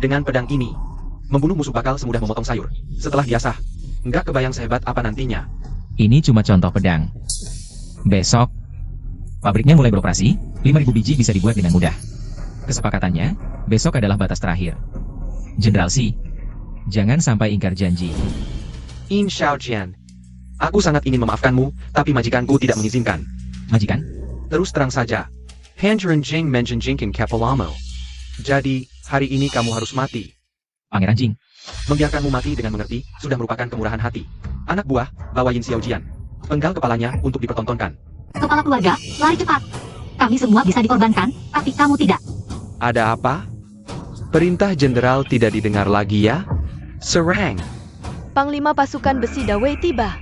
Dengan pedang ini, membunuh musuh bakal semudah memotong sayur. Setelah diasah, nggak kebayang sehebat apa nantinya. Ini cuma contoh pedang. Besok, pabriknya mulai beroperasi, 5.000 biji bisa dibuat dengan mudah. Kesepakatannya, besok adalah batas terakhir. Jenderal Xi, jangan sampai ingkar janji. In Xiaojian, aku sangat ingin memaafkanmu, tapi majikanku tidak mengizinkan. Majikan? Terus terang saja, Hanjuran Jing menjenjingkin Kapolamo. Jadi, hari ini kamu harus mati. Pangeran Jing, Membiarkanmu mati dengan mengerti, sudah merupakan kemurahan hati. Anak buah, bawa Yin Xiaojian. Penggal kepalanya untuk dipertontonkan. Kepala keluarga, lari cepat. Kami semua bisa dikorbankan, tapi kamu tidak. Ada apa? Perintah jenderal tidak didengar lagi ya? Serang! Panglima pasukan besi Dawei tiba.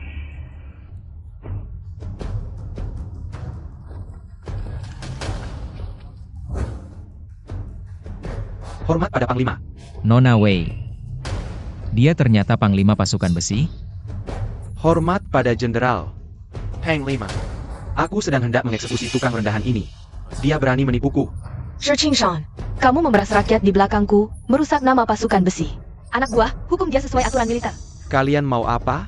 Hormat pada Panglima. Nona Wei. Dia ternyata panglima pasukan besi. Hormat pada jenderal. Panglima. Aku sedang hendak mengeksekusi tukang rendahan ini. Dia berani menipuku. Shi Qingshan, kamu memeras rakyat di belakangku, merusak nama pasukan besi. Anak buah, hukum dia sesuai aturan militer. Kalian mau apa?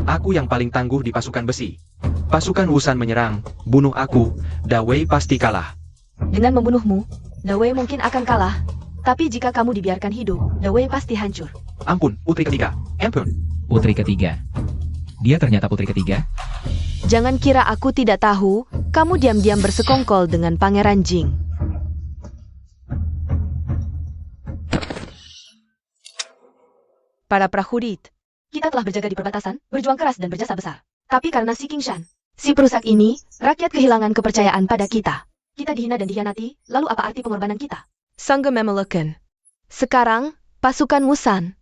Aku yang paling tangguh di pasukan besi. Pasukan Wusan menyerang, bunuh aku, Dawei pasti kalah. Dengan membunuhmu, Dawei mungkin akan kalah. Tapi jika kamu dibiarkan hidup, Dawei pasti hancur. Ampun, putri ketiga. Ampun. Putri ketiga. Dia ternyata putri ketiga. Jangan kira aku tidak tahu, kamu diam-diam bersekongkol dengan Pangeran Jing. Para prajurit, kita telah berjaga di perbatasan, berjuang keras dan berjasa besar. Tapi karena Shi Qingshan, si perusak ini, rakyat kehilangan kepercayaan pada kita. Kita dihina dan dikhianati, lalu apa arti pengorbanan kita? Sangga Memelukan. Sekarang, pasukan Wusan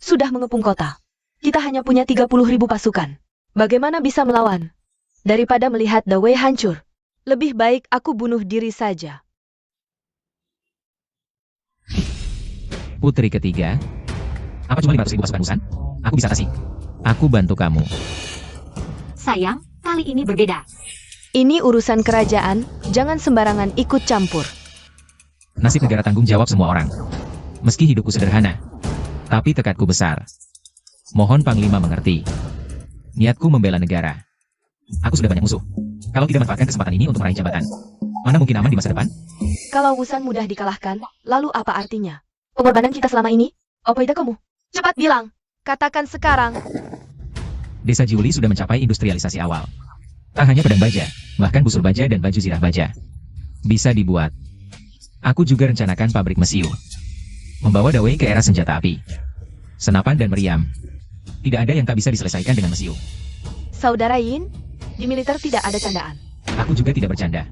sudah mengepung kota. Kita hanya punya 30.000 pasukan. Bagaimana bisa melawan? Daripada melihat Dawei hancur, lebih baik aku bunuh diri saja. Putri ketiga. Apa cuma 500.000 pasukan Wusan? Aku bisa kasih. Aku bantu kamu. Sayang, kali ini berbeda. Ini urusan kerajaan, jangan sembarangan ikut campur. Nasib negara tanggung jawab semua orang. Meski hidupku sederhana, tapi tekadku besar. Mohon Panglima mengerti. Niatku membela negara. Aku sudah banyak musuh. Kalau tidak manfaatkan kesempatan ini untuk meraih jabatan, mana mungkin aman di masa depan? Kalau Wusan mudah dikalahkan, lalu apa artinya? Pengorbanan kita selama ini? Apa ide kamu? Cepat bilang. Katakan sekarang. Desa Jiuli sudah mencapai industrialisasi awal. Tak hanya pedang baja, bahkan busur baja dan baju zirah baja bisa dibuat. Aku juga rencanakan pabrik mesiu. Membawa Dawei ke era senjata api. Senapan dan meriam. Tidak ada yang tak bisa diselesaikan dengan mesiu. Saudara Yin, di militer tidak ada candaan. Aku juga tidak bercanda.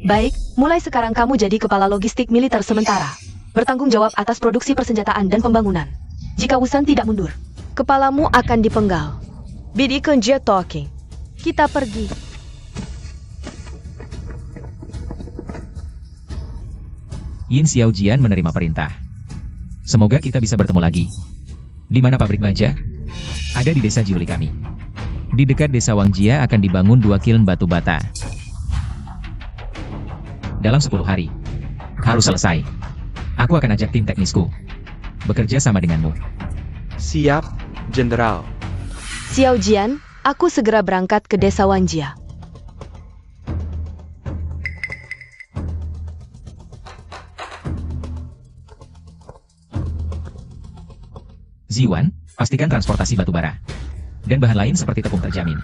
Baik, mulai sekarang kamu jadi kepala logistik militer sementara. Bertanggung jawab atas produksi persenjataan dan pembangunan. Jika Wusan tidak mundur, kepalamu akan dipenggal. Bidi Kenjia talking. Kita pergi. Yin Xiaojian menerima perintah. Semoga kita bisa bertemu lagi. Di mana pabrik baja? Ada di desa Jiuli kami. Di dekat desa Wangjia akan dibangun 2 kiln batu bata. Dalam 10 hari. Harus selesai. Aku akan ajak tim teknisku. Bekerja sama denganmu. Siap, jenderal. Xiaojian, aku segera berangkat ke desa Wangjia. Ziwan, pastikan transportasi batu bara. Dan bahan lain seperti tepung terjamin.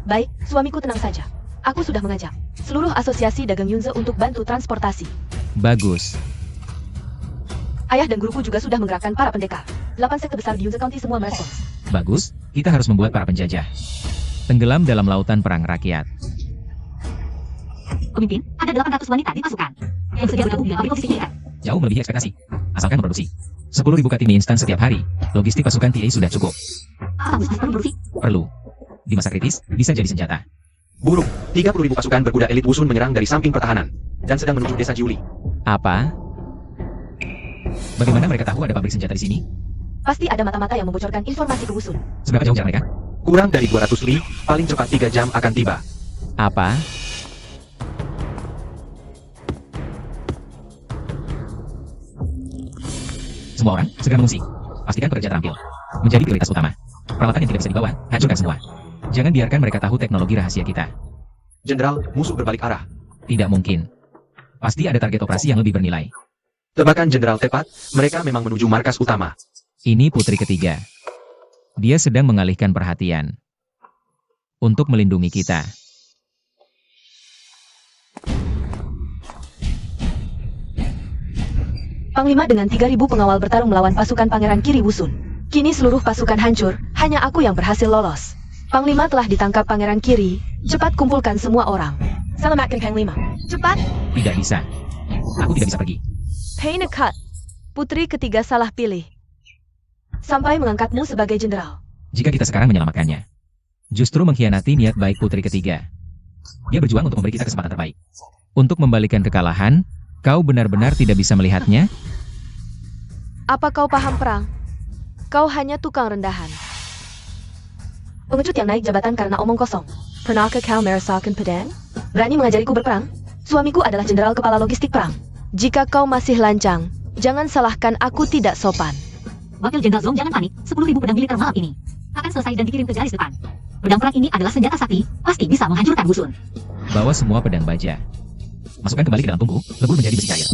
Baik, suamiku tenang saja. Aku sudah mengajak seluruh asosiasi dagang Yunze untuk bantu transportasi. Bagus. Ayah dan guruku juga sudah menggerakkan para pendekar. 8 sekte besar di Yunze County semua merespons. Bagus, kita harus membuat para penjajah tenggelam dalam lautan perang rakyat. Pemimpin, ada 800 wanita di pasukan yang bersedia bergabung dengan pabrik logistik militer. Jauh melebihi ekspektasi. Asalkan memproduksi 10.000 kat mie instan setiap hari, logistik pasukan TA sudah cukup. Apa bisnis perlu produksi? Perlu. Di masa kritis, bisa jadi senjata. Buruk, 30.000 pasukan berkuda elit Wusun menyerang dari samping pertahanan dan sedang menuju desa Jiuli. Apa? Bagaimana mereka tahu ada pabrik senjata di sini? Pasti ada mata-mata yang membocorkan informasi ke Wusun. Seberapa jauh jarak mereka? Kurang dari 200 li, paling cepat 3 jam akan tiba. Apa? Semua orang, segera mengungsi. Pastikan pekerja terampil. Menjadi prioritas utama. Peralatan yang tidak bisa dibawa, hancurkan semua. Jangan biarkan mereka tahu teknologi rahasia kita. Jenderal, musuh berbalik arah. Tidak mungkin. Pasti ada target operasi yang lebih bernilai. Tebakan Jenderal tepat, mereka memang menuju markas utama. Ini putri ketiga. Dia sedang mengalihkan perhatian. Untuk melindungi kita. Panglima dengan 3.000 pengawal bertarung melawan pasukan Pangeran Kiri Wusun. Kini seluruh pasukan hancur, hanya aku yang berhasil lolos. Panglima telah ditangkap Pangeran Kiri, cepat kumpulkan semua orang. Selamatkan Panglima. Cepat! Tidak bisa. Aku tidak bisa pergi. Pain a cut. Putri ketiga salah pilih. Sampai mengangkatmu sebagai jenderal. Jika kita sekarang menyelamatkannya, justru mengkhianati niat baik putri ketiga. Dia berjuang untuk memberi kita kesempatan terbaik. Untuk membalikan kekalahan, kau benar-benar tidak bisa melihatnya? Apa kau paham perang? Kau hanya tukang rendahan. Pengecut yang naik jabatan karena omong kosong. Pernahkah kau merasakan pedang? Berani mengajariku berperang? Suamiku adalah jenderal kepala logistik perang. Jika kau masih lancang, jangan salahkan aku tidak sopan. Wakil Jenderal Zhong, jangan panik. 10.000 pedang militer malam ini akan selesai dan dikirim ke garis depan. Pedang perang ini adalah senjata sakti, pasti bisa menghancurkan Wusun. Bawa semua pedang baja. Masukkan kembali ke dalam tungku, lebur menjadi besi cair.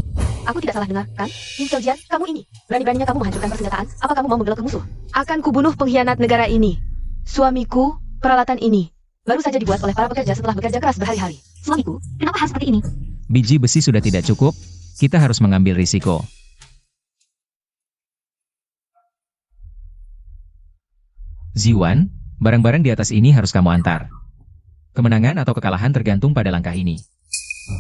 Aku tidak salah dengar, kan? Yin Xiaojian, kamu ini. Berani-beraninya kamu menghancurkan persenjataan. Apa kamu mau membela ke musuh? Akan kubunuh pengkhianat negara ini. Suamiku, peralatan ini baru saja dibuat oleh para pekerja setelah bekerja keras berhari-hari. Suamiku, kenapa hal seperti ini? Biji besi sudah tidak cukup, kita harus mengambil risiko. Ziwan, barang-barang di atas ini harus kamu antar. Kemenangan atau kekalahan tergantung pada langkah ini.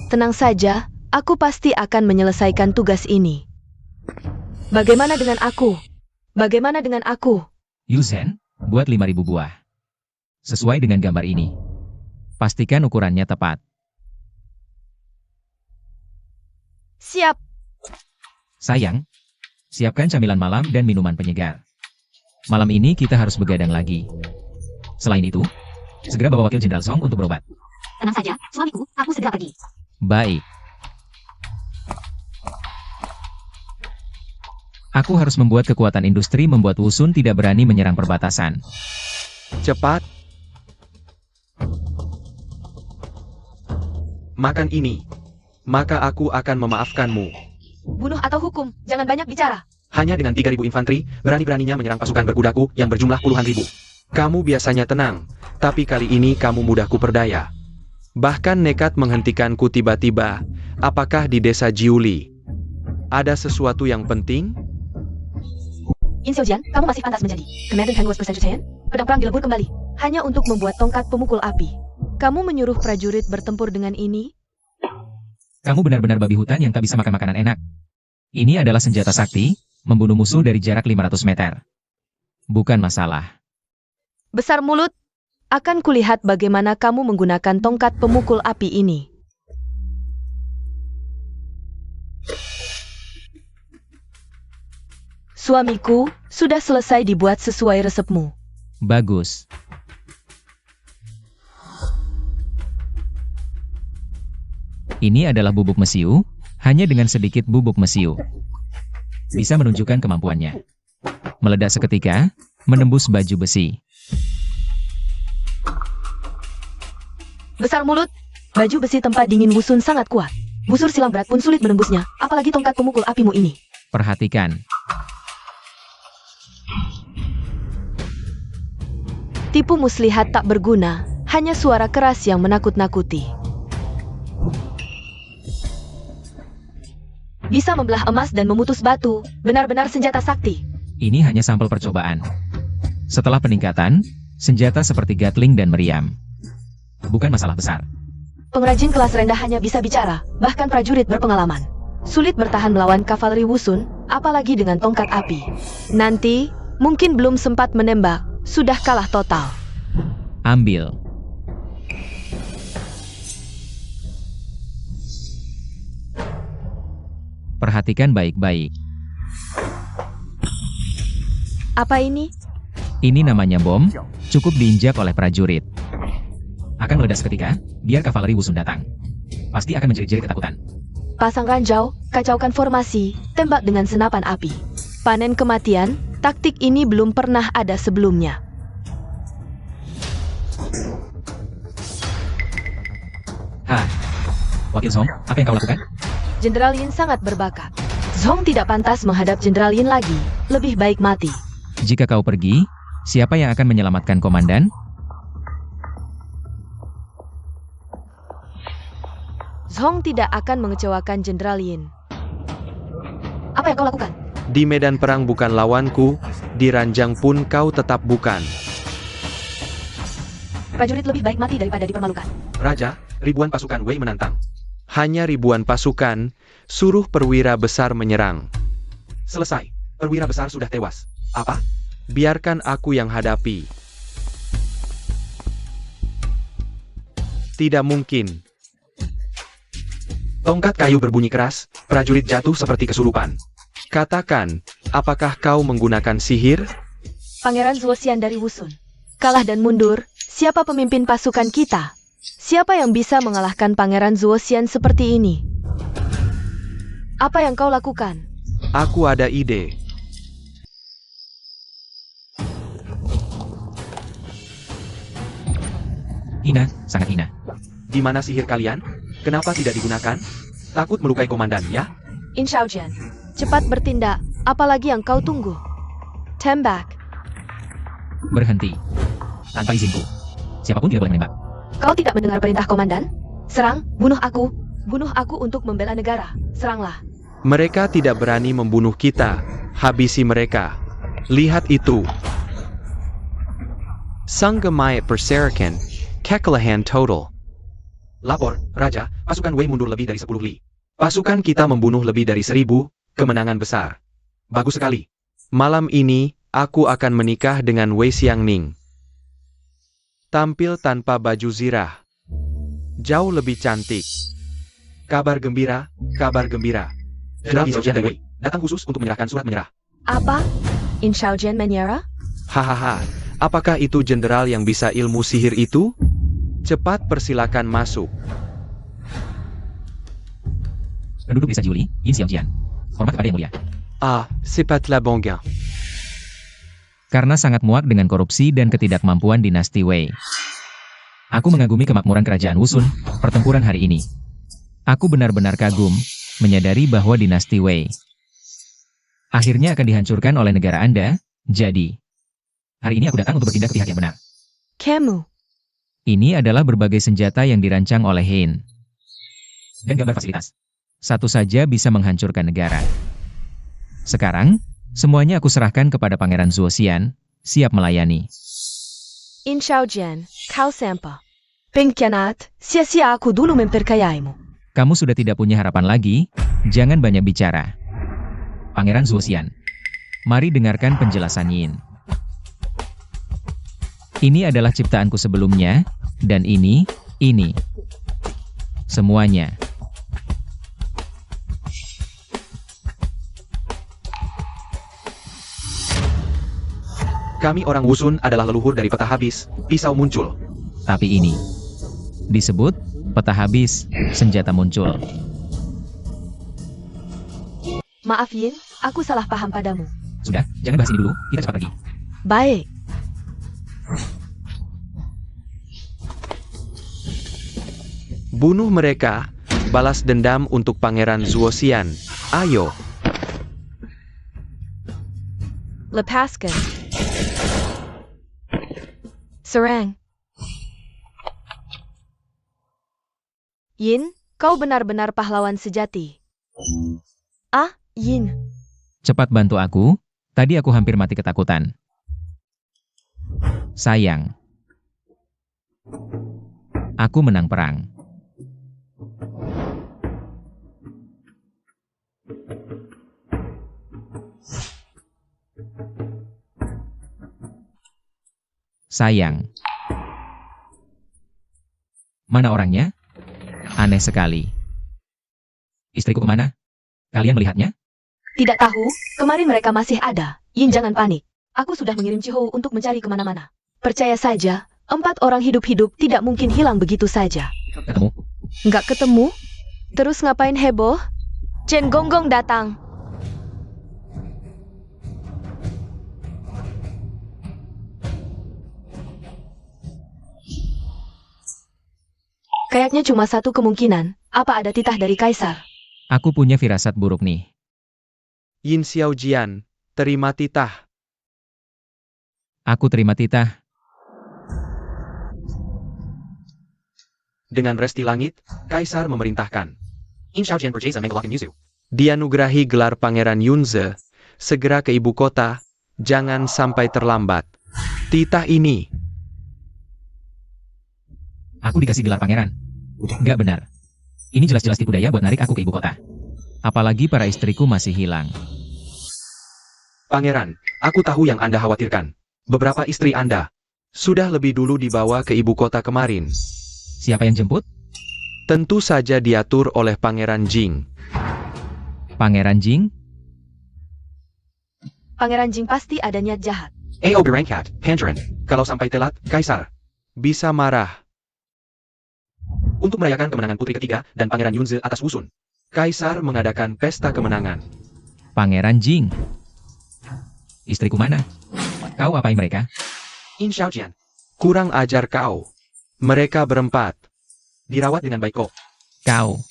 Tenang saja, aku pasti akan menyelesaikan tugas ini. Bagaimana dengan aku? Bagaimana dengan aku? Yuzen, buat 5.000 buah. Sesuai dengan gambar ini. Pastikan ukurannya tepat. Siap. Sayang, siapkan camilan malam dan minuman penyegar. Malam ini kita harus begadang lagi. Selain itu, segera bawa wakil Jenderal Song untuk berobat. Tenang saja, suamiku, aku segera pergi. Baik. Aku harus membuat kekuatan industri membuat Wusun tidak berani menyerang perbatasan. Cepat. Makan ini. Maka aku akan memaafkanmu. Bunuh atau hukum, jangan banyak bicara. Hanya dengan 3.000 infanteri, berani-beraninya menyerang pasukan berkudaku yang berjumlah puluhan ribu. Kamu biasanya tenang, tapi kali ini kamu mudah kuperdaya. Bahkan nekat menghentikanku tiba-tiba. Apakah di desa Jiuli ada sesuatu yang penting? Yin Xiaojian, kamu masih pantas menjadi Commandant Hanguas Persenjataan. Pedang perang dilebur kembali, hanya untuk membuat tongkat pemukul api. Kamu menyuruh prajurit bertempur dengan ini? Kamu benar-benar babi hutan yang tak bisa makan makanan enak. Ini adalah senjata sakti, membunuh musuh dari jarak 500 meter. Bukan masalah. Besar mulut, akan kulihat bagaimana kamu menggunakan tongkat pemukul api ini. Suamiku, sudah selesai dibuat sesuai resepmu. Bagus. Ini adalah bubuk mesiu, hanya dengan sedikit bubuk mesiu. Bisa menunjukkan kemampuannya. Meledak seketika, menembus baju besi. Besar mulut, baju besi tempat dingin Wusun sangat kuat. Busur silang berat pun sulit menembusnya, apalagi tongkat pemukul apimu ini. Perhatikan. Tipu muslihat tak berguna, hanya suara keras yang menakut-nakuti. Bisa membelah emas dan memutus batu, benar-benar senjata sakti. Ini hanya sampel percobaan. Setelah peningkatan, senjata seperti Gatling dan meriam. Bukan masalah besar. Pengrajin kelas rendah hanya bisa bicara, bahkan prajurit berpengalaman. Sulit bertahan melawan kavaleri Wusun, apalagi dengan tongkat api. Nanti, mungkin belum sempat menembak, sudah kalah total. Ambil. Perhatikan baik-baik. Apa ini? Ini namanya bom, cukup diinjak oleh prajurit. Akan meledak seketika, biar kavaleri Wusun datang. Pasti akan menjerit-jerit ketakutan. Pasang ranjau, kacaukan formasi, tembak dengan senapan api. panen kematian, taktik ini belum pernah ada sebelumnya. Wakil Zhong, apa yang kau lakukan? Jenderal Yin sangat berbakat. Zhong tidak pantas menghadap Jenderal Yin lagi. Lebih baik mati. Jika kau pergi, siapa yang akan menyelamatkan komandan? Zhong tidak akan mengecewakan Jenderal Yin. Apa yang kau lakukan? Di medan perang bukan lawanku, di ranjang pun kau tetap bukan. Prajurit lebih baik mati daripada dipermalukan. Raja, ribuan pasukan Wei menantang. Hanya ribuan pasukan, suruh perwira besar menyerang. Selesai. Perwira besar sudah tewas. Apa? Biarkan aku yang hadapi. Tidak mungkin. Tongkat kayu berbunyi keras, prajurit jatuh seperti kesurupan. Katakan, apakah kau menggunakan sihir? Pangeran Zuoxian dari Wusun. Kalah dan mundur, siapa pemimpin pasukan kita? Siapa yang bisa mengalahkan Pangeran Zuoxian seperti ini? Apa yang kau lakukan? Aku ada ide. Hina, sangat hina. Di mana sihir kalian? Kenapa tidak digunakan? Takut melukai komandan, ya? In Shaojian, cepat bertindak, apalagi yang kau tunggu? Tembak. Berhenti. Tanpa izinku. Siapapun tidak boleh menembak. Kau tidak mendengar perintah komandan? Serang, bunuh aku. Bunuh aku untuk membela negara. Seranglah. Mereka tidak berani membunuh kita. Habisi mereka. Lihat itu. Sanggamai Perserakan. Kekalahan total. Lapor, Raja, pasukan Wei mundur lebih dari 10 li. Pasukan kita membunuh lebih dari 1000, kemenangan besar. Bagus sekali. Malam ini, aku akan menikah dengan Wei Xiangning. Tampil tanpa baju zirah. Jauh lebih cantik. Kabar gembira, kabar gembira. Jenderal Yi Zhaojian dari Wei, datang khusus untuk menyerahkan surat menyerah. Apa? In Shaojian menyerah? Hahaha, apakah itu jenderal yang bisa ilmu sihir itu? Cepat persilakan masuk. Penduduk desa Jiuli, Yin Xiaojian. Hormat kepada yang mulia. Ah, c'est pas la bonne. Karena sangat muak dengan korupsi dan ketidakmampuan dinasti Wei. Aku mengagumi kemakmuran kerajaan Wusun, pertempuran hari ini. Aku benar-benar kagum, menyadari bahwa dinasti Wei akhirnya akan dihancurkan oleh negara Anda, jadi hari ini aku datang untuk bertindak ke pihak yang benar. Kamu. Ini adalah berbagai senjata yang dirancang oleh Hein. Dan gambar fasilitas. Satu saja bisa menghancurkan negara. Sekarang, semuanya aku serahkan kepada Pangeran Zuoxian, siap melayani. In Shaojian, kau sampa. Pengkhianat, sia-sia aku dulu memperkayaimu. Kamu sudah tidak punya harapan lagi, jangan banyak bicara. Pangeran Zuoxian. Mari dengarkan penjelasan Yin. Ini adalah ciptaanku sebelumnya, dan ini. Semuanya. Kami orang Wusun adalah leluhur dari peta habis, pisau muncul. Tapi ini disebut peta habis, senjata muncul. Maaf Yin, aku salah paham padamu. Sudah, jangan bahas ini dulu, kita cepat pergi. Baik. Bunuh mereka, balas dendam untuk Pangeran Zuoxian. Ayo. Lepaskan. Serang. Yin, kau benar-benar pahlawan sejati. Ah, Yin. Cepat bantu aku, tadi aku hampir mati ketakutan. Sayang. Aku menang perang. Sayang. Mana orangnya? Aneh sekali. Istriku kemana? Kalian melihatnya? Tidak tahu, kemarin mereka masih ada. Yin jangan panik. Aku sudah mengirim Chihou untuk mencari kemana-mana. Percaya saja, 4 orang hidup-hidup tidak mungkin hilang begitu saja. Ketemu? Nggak ketemu? Terus ngapain heboh? Chen Gonggong datang. Kayaknya cuma satu kemungkinan, apa ada titah dari kaisar? Aku punya firasat buruk nih. Yin Xiaojian, terima titah. Aku terima titah. Dengan resti langit, Kaisar memerintahkan. In Xiaojian berjasa menggolokkan Yuzu. Dianugerahi gelar Pangeran Yunze, segera ke ibu kota, jangan sampai terlambat. Titah ini, Aku dikasih gelar pangeran. Nggak benar. Ini jelas-jelas tipu daya buat narik aku ke ibu kota. Apalagi para istriku masih hilang. Pangeran, aku tahu yang Anda khawatirkan. Beberapa istri Anda sudah lebih dulu dibawa ke ibu kota kemarin. Siapa yang jemput? Tentu saja diatur oleh Pangeran Jing. Pangeran Jing? Pangeran Jing pasti ada niat jahat. AO berangkat, Pangeran. Kalau sampai telat, Kaisar bisa marah. Untuk merayakan kemenangan putri ketiga dan Pangeran Yunze atas Wusun. Kaisar mengadakan pesta kemenangan. Pangeran Jing. Istriku mana? Kau apain mereka? In Xiaojian. Kurang ajar kau. Mereka berempat. Dirawat dengan baik kok. Kau.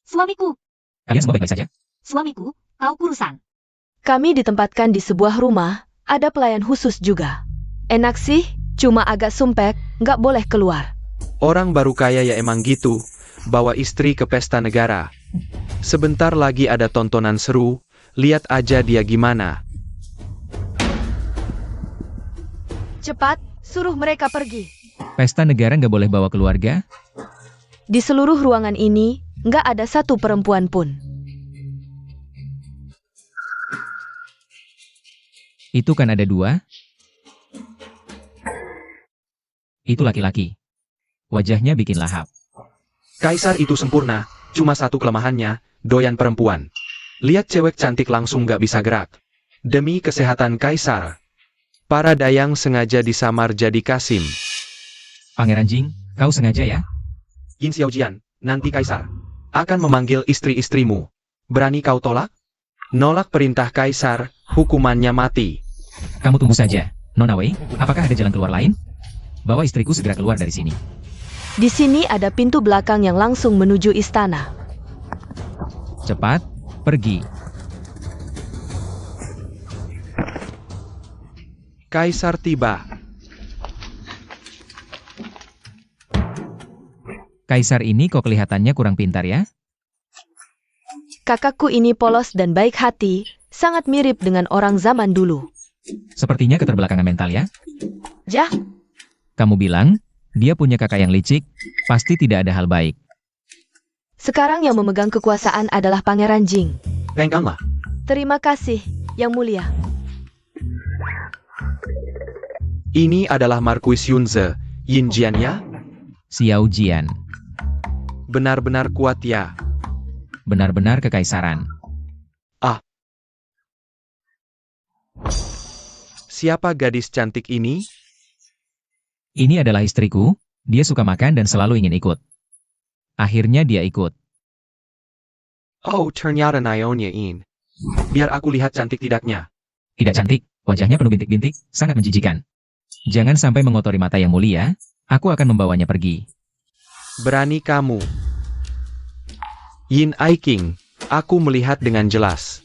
Suamiku, Kalian semua baik-baik saja? suamiku, kau kurusan. Kami ditempatkan di sebuah rumah, ada pelayan khusus juga. Enak sih, cuma agak sumpek, nggak boleh keluar. Orang baru kaya ya emang gitu. Bawa istri ke pesta negara. Sebentar lagi ada tontonan seru. Lihat aja dia gimana. Cepat, suruh mereka pergi. Pesta negara nggak boleh bawa keluarga? Di seluruh ruangan ini, nggak ada satu perempuan pun. Itu kan ada 2. Itu laki-laki. Wajahnya bikin lahap. Kaisar itu sempurna. Cuma satu kelemahannya, doyan perempuan. Lihat cewek cantik langsung gak bisa gerak. Demi kesehatan Kaisar, para dayang sengaja disamar jadi Kasim. Pangeran Jing, kau sengaja ya? In Xiaojian, nanti Kaisar. Akan memanggil istri-istrimu. Berani kau tolak? Nolak perintah Kaisar, hukumannya mati. Kamu tunggu saja. Nona Wei, apakah ada jalan keluar lain? Bawa istriku segera keluar dari sini. Di sini ada pintu belakang yang langsung menuju istana. Cepat, pergi. Kaisar tiba. Kaisar ini kok kelihatannya kurang pintar ya? Kakakku ini polos dan baik hati, sangat mirip dengan orang zaman dulu. Sepertinya keterbelakangan mental ya? Jah, Kamu bilang, dia punya kakak yang licik, pasti tidak ada hal baik. sekarang yang memegang kekuasaan adalah Pangeran Jing. Penganglah. Terima kasih, Yang Mulia. Ini adalah Marquis Yunze, Yin Jian ya? Xiao Jian, Benar-benar kuat ya. benar-benar kekaisaran. Siapa gadis cantik ini? Ini adalah istriku, dia suka makan dan selalu ingin ikut. Akhirnya dia ikut. Oh, ternyata Nyonya In. Biar aku lihat cantik tidaknya. Tidak cantik, wajahnya penuh bintik-bintik, sangat menjijikan. Jangan sampai mengotori mata yang mulia, aku akan membawanya pergi. Berani kamu. Yin Ai King, aku melihat dengan jelas.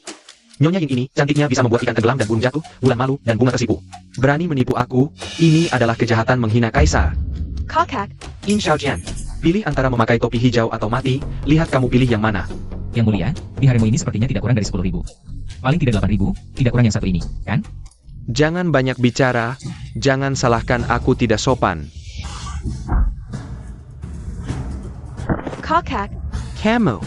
Nyonya Yin ini, cantiknya bisa membuat ikan tenggelam dan burung jatuh, bulan malu, dan bunga tersipu. Berani menipu aku, ini adalah kejahatan menghina Kaisar. Kakak, In Xiaojian. Pilih antara memakai topi hijau atau mati, lihat kamu pilih yang mana. Yang mulia, di haremu ini sepertinya tidak kurang dari 10.000. Paling tidak 8.000, tidak kurang yang satu ini, kan? Jangan banyak bicara, jangan salahkan aku tidak sopan. kakak, Kamu.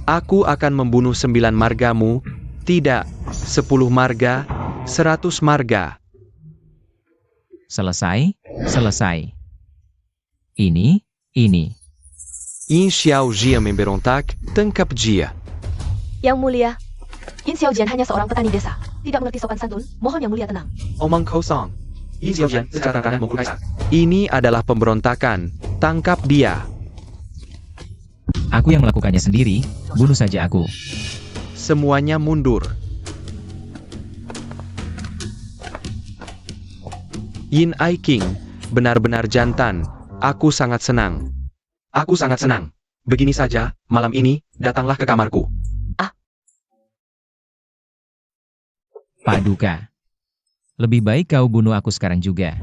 Aku akan membunuh 9 margamu, tidak, 10 marga, 100 marga. Selesai, selesai. Ini. Yin Xiao Jia memberontak, tangkap dia. Yang Mulia. Yin Xiaojian hanya seorang petani desa, tidak mengerti sopan santun, mohon Yang Mulia tenang. Omong kosong. Yin Xiaojian secara terang-terangan membunuh Kaisar. Ini adalah pemberontakan, tangkap dia. Aku yang melakukannya sendiri, bunuh saja aku. Semuanya mundur. Yin Ai King, benar-benar jantan. Aku sangat senang. Aku sangat senang. Begini saja, malam ini, datanglah ke kamarku. Paduka. Lebih baik kau bunuh aku sekarang juga.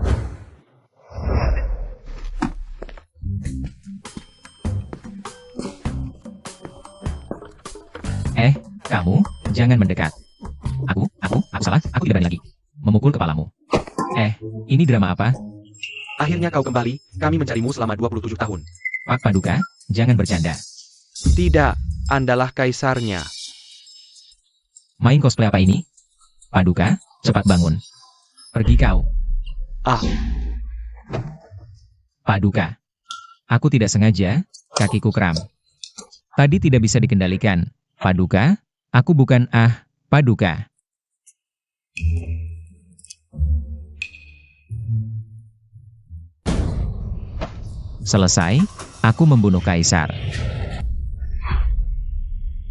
Kamu, jangan mendekat. Aku salah, aku tidak berani lagi. Memukul kepalamu. Ini drama apa? Akhirnya kau kembali, kami mencarimu selama 27 tahun. Pak Paduka, jangan bercanda. Tidak, Andalah kaisarnya. Main cosplay apa ini? Paduka, cepat bangun. Pergi kau. Paduka. Aku tidak sengaja, kakiku kram. Tadi tidak bisa dikendalikan. Paduka, aku bukan Paduka. Selesai, aku membunuh kaisar.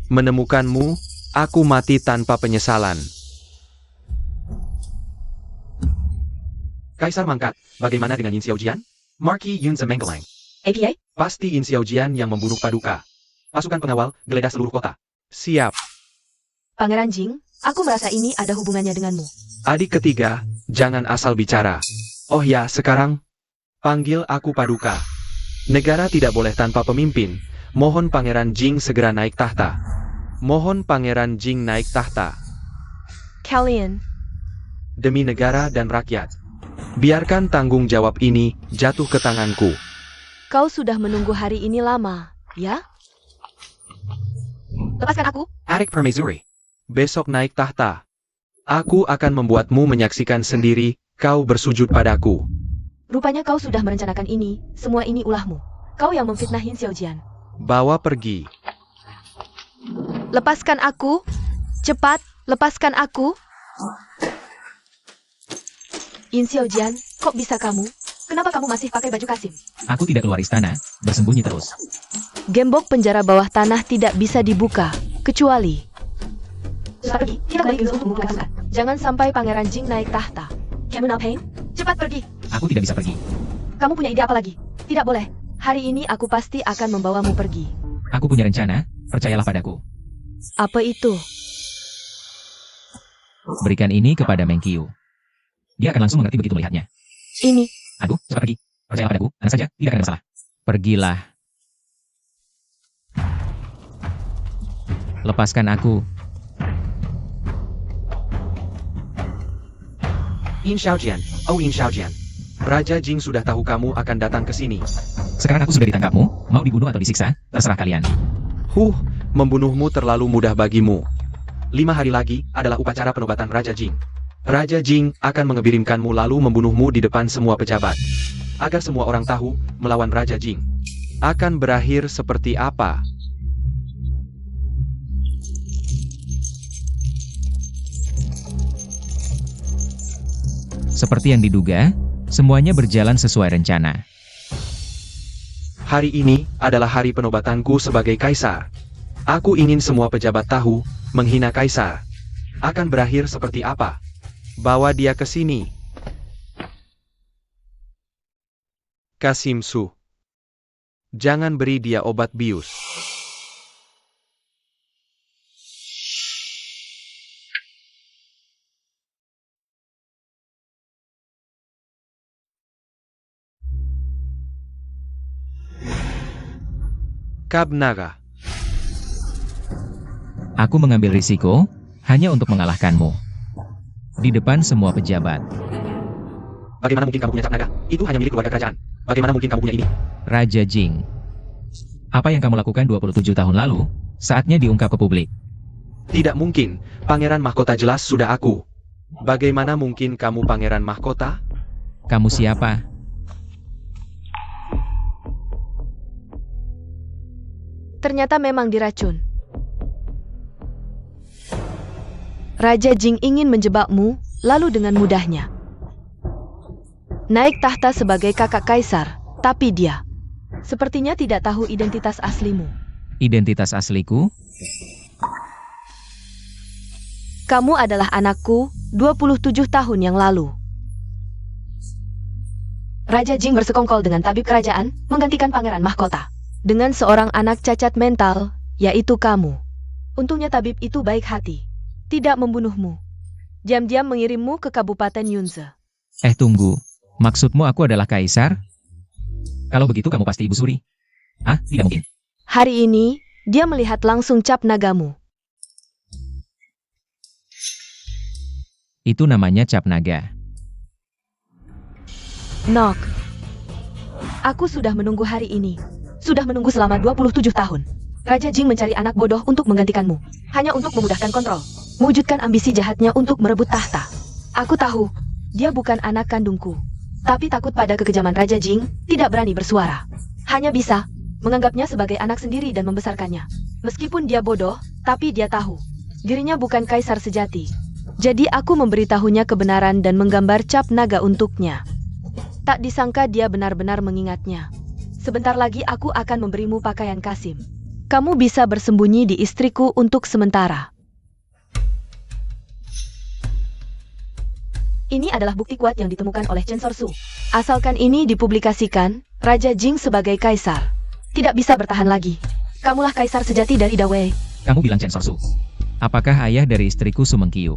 Menemukanmu, aku mati tanpa penyesalan. Kaisar mangkat, bagaimana dengan Yin Xiaojian? Marquis Yun Zemenggelang. APA? Pasti Yin Xiaojian yang membunuh Paduka. Pasukan pengawal, geledah seluruh kota. Siap. Pangeran Jing, aku merasa ini ada hubungannya denganmu. Adik ketiga, jangan asal bicara. Oh ya, sekarang, panggil aku Paduka. Negara tidak boleh tanpa pemimpin. Mohon Pangeran Jing segera naik tahta. Mohon Pangeran Jing naik tahta. Kalian, Demi negara dan rakyat. Biarkan tanggung jawab ini jatuh ke tanganku. kau sudah menunggu hari ini lama, ya? Lepaskan aku. Adik Permaisuri. Besok naik tahta. Aku akan membuatmu menyaksikan sendiri, kau bersujud padaku. Rupanya kau sudah merencanakan ini, semua ini ulahmu. Kau yang memfitnah Yin Xiaojian. Bawa pergi. Lepaskan aku. Cepat, lepaskan aku. Yin Xiaojian, kok bisa kamu? Kenapa kamu masih pakai baju Kasim? Aku tidak keluar istana, bersembunyi terus. Gembok penjara bawah tanah tidak bisa dibuka, kecuali Cepat pergi. Kita kembali ke untuk mengumpulkan pasukan. jangan sampai Pangeran Jing naik tahta. Can we now pain? Cepat pergi. Aku tidak bisa pergi. Kamu punya ide apa lagi? Tidak boleh. Hari ini aku pasti akan membawamu pergi. Aku punya rencana, percayalah padaku. Apa itu? Berikan ini kepada Mengqiu. Dia akan langsung mengerti begitu melihatnya. Ini. Aduh, cepat pergi. Percayalah padaku, tenang saja, tidak akan ada masalah. Pergilah. Lepaskan aku. Yin Xiaojian. Oh Yin Xiaojian. Raja Jing sudah tahu kamu akan datang ke sini. Sekarang aku sudah ditangkapmu, mau dibunuh atau disiksa, terserah kalian. Membunuhmu terlalu mudah bagimu. 5 hari lagi adalah upacara penobatan Raja Jing. Raja Jing akan mengebirimkanmu lalu membunuhmu di depan semua pejabat. Agar semua orang tahu, melawan Raja Jing Akan berakhir seperti apa? Seperti yang diduga, semuanya berjalan sesuai rencana. Hari ini adalah hari penobatanku sebagai kaisar. Aku ingin semua pejabat tahu, menghina kaisar akan berakhir seperti apa. Bawa dia ke sini. Kasim Su. Jangan beri dia obat bius. Kab Naga. Aku mengambil risiko, hanya untuk mengalahkanmu. Di depan semua pejabat. Bagaimana mungkin kamu punya cap naga? Itu hanya milik keluarga kerajaan. Bagaimana mungkin kamu punya ini? Raja Jing. Apa yang kamu lakukan 27 tahun lalu, saatnya diungkap ke publik. Tidak mungkin, pangeran mahkota jelas sudah aku. Bagaimana mungkin kamu pangeran mahkota? Kamu siapa? Ternyata memang diracun. Raja Jing ingin menjebakmu, lalu dengan mudahnya naik tahta sebagai kakak kaisar, tapi dia sepertinya tidak tahu identitas aslimu. Identitas asliku? Kamu adalah anakku 27 tahun yang lalu. Raja Jing bersekongkol dengan tabib kerajaan, menggantikan pangeran mahkota. Dengan seorang anak cacat mental, yaitu kamu. Untungnya tabib itu baik hati. Tidak membunuhmu. Diam-diam mengirimmu ke Kabupaten Yunze. Tunggu. Maksudmu aku adalah kaisar? Kalau begitu kamu pasti Ibu Suri. Ah, tidak mungkin. Hari ini, dia melihat langsung cap nagamu. Itu namanya cap naga. Nok. Aku sudah menunggu hari ini. Sudah menunggu selama 27 tahun. Raja Jing mencari anak bodoh untuk menggantikanmu. Hanya untuk memudahkan kontrol. Mewujudkan ambisi jahatnya untuk merebut tahta. Aku tahu, dia bukan anak kandungku. Tapi takut pada kekejaman Raja Jing, tidak berani bersuara. Hanya bisa menganggapnya sebagai anak sendiri dan membesarkannya. Meskipun dia bodoh, tapi dia tahu. Dirinya bukan kaisar sejati. Jadi aku memberitahunya kebenaran dan menggambar cap naga untuknya. Tak disangka dia benar-benar mengingatnya. Sebentar lagi aku akan memberimu pakaian Kasim. Kamu bisa bersembunyi di istriku untuk sementara. Ini adalah bukti kuat yang ditemukan oleh Chen Sorsu. Asalkan ini dipublikasikan, Raja Jing sebagai kaisar tidak bisa bertahan lagi. Kamulah kaisar sejati dari Dawei. Kamu bilang Chen Sorsu. Apakah ayah dari istriku Sumengkiu?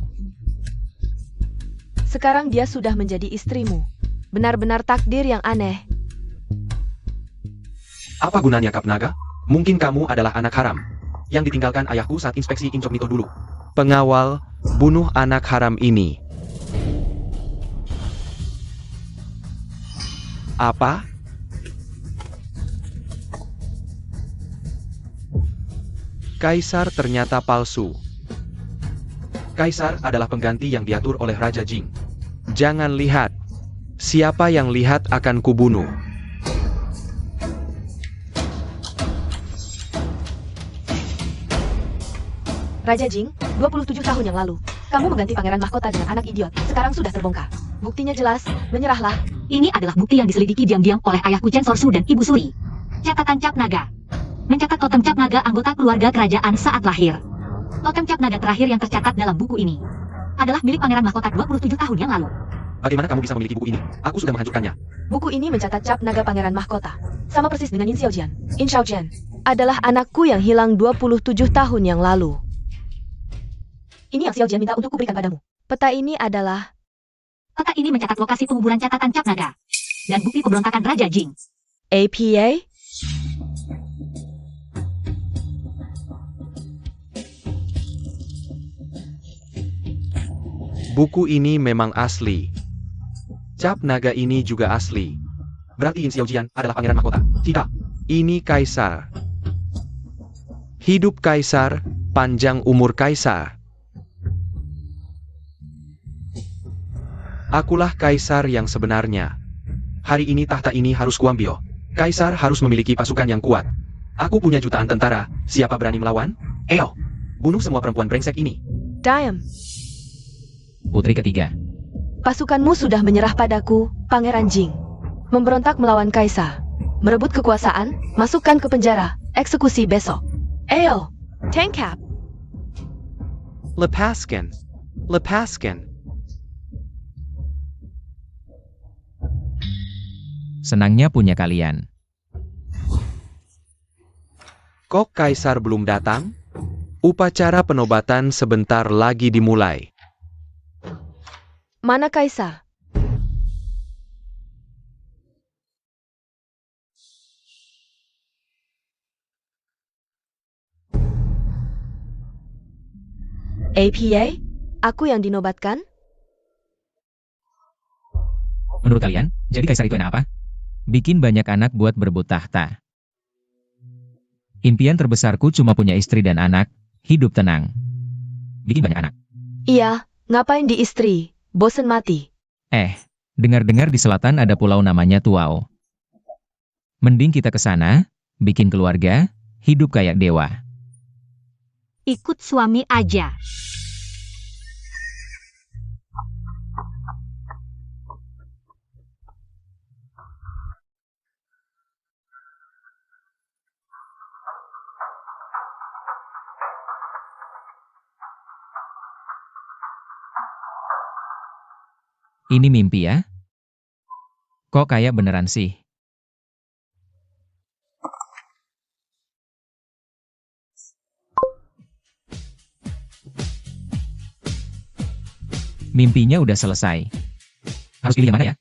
Sekarang dia sudah menjadi istrimu. Benar-benar takdir yang aneh. Apa gunanya Kap Naga? Mungkin kamu adalah anak haram yang ditinggalkan ayahku saat inspeksi incognito dulu. Pengawal, bunuh anak haram ini. Apa? Kaisar ternyata palsu. Kaisar adalah pengganti yang diatur oleh Raja Jing. Jangan lihat. Siapa yang lihat akan kubunuh. Raja Jing, 27 tahun yang lalu. Kamu mengganti pangeran mahkota dengan anak idiot. Sekarang sudah terbongkar. Buktinya jelas, menyerahlah. Ini adalah bukti yang diselidiki diam-diam oleh ayahku Chen Sorsu dan Ibu Suri. Catatan cap naga. Mencatat totem cap naga anggota keluarga kerajaan saat lahir. Totem cap naga terakhir yang tercatat dalam buku ini adalah milik pangeran mahkota 27 tahun yang lalu. Bagaimana kamu bisa memiliki buku ini? Aku sudah menghancurkannya. Buku ini mencatat cap naga pangeran mahkota. Sama persis dengan Yin Xiaojian. Yin Xiaojian adalah anakku yang hilang 27 tahun yang lalu. Ini yang Xiaojian minta untuk kuberikan padamu. Peta ini adalah... Peta ini mencatat lokasi penguburan catatan cap naga dan bukti pemberontakan Raja Jing. APA? Buku ini memang asli. Cap naga ini juga asli. Berarti Yin Xiaojian adalah pangeran mahkota. Tidak. Ini kaisar. Hidup kaisar, panjang umur kaisar. Akulah kaisar yang sebenarnya. Hari ini tahta ini harus kuambil. Kaisar harus memiliki pasukan yang kuat. Aku punya jutaan tentara. Siapa berani melawan? Eo, bunuh semua perempuan brengsek ini. Diam. Putri ketiga. Pasukanmu sudah menyerah padaku, Pangeran Jing. Memberontak melawan kaisar. Merebut kekuasaan, masukkan ke penjara, eksekusi besok. Ayo, tangkap. Lepaskan. Lepaskan. Senangnya punya kalian. Kok kaisar belum datang? Upacara penobatan sebentar lagi dimulai. Mana kaisar? APA? Aku yang dinobatkan? Menurut kalian, jadi kaisar itu enak apa? Bikin banyak anak buat berebut tahta. Impian terbesarku cuma punya istri dan anak, hidup tenang. Bikin banyak anak. Iya, ngapain di istri? Bosen mati. Dengar-dengar di selatan ada pulau namanya Tuau. Mending kita ke sana, bikin keluarga, hidup kayak dewa. Ikut suami aja. Ini mimpi ya? Kok kayak beneran sih? Mimpinya udah selesai. Harus pilih yang mana ya?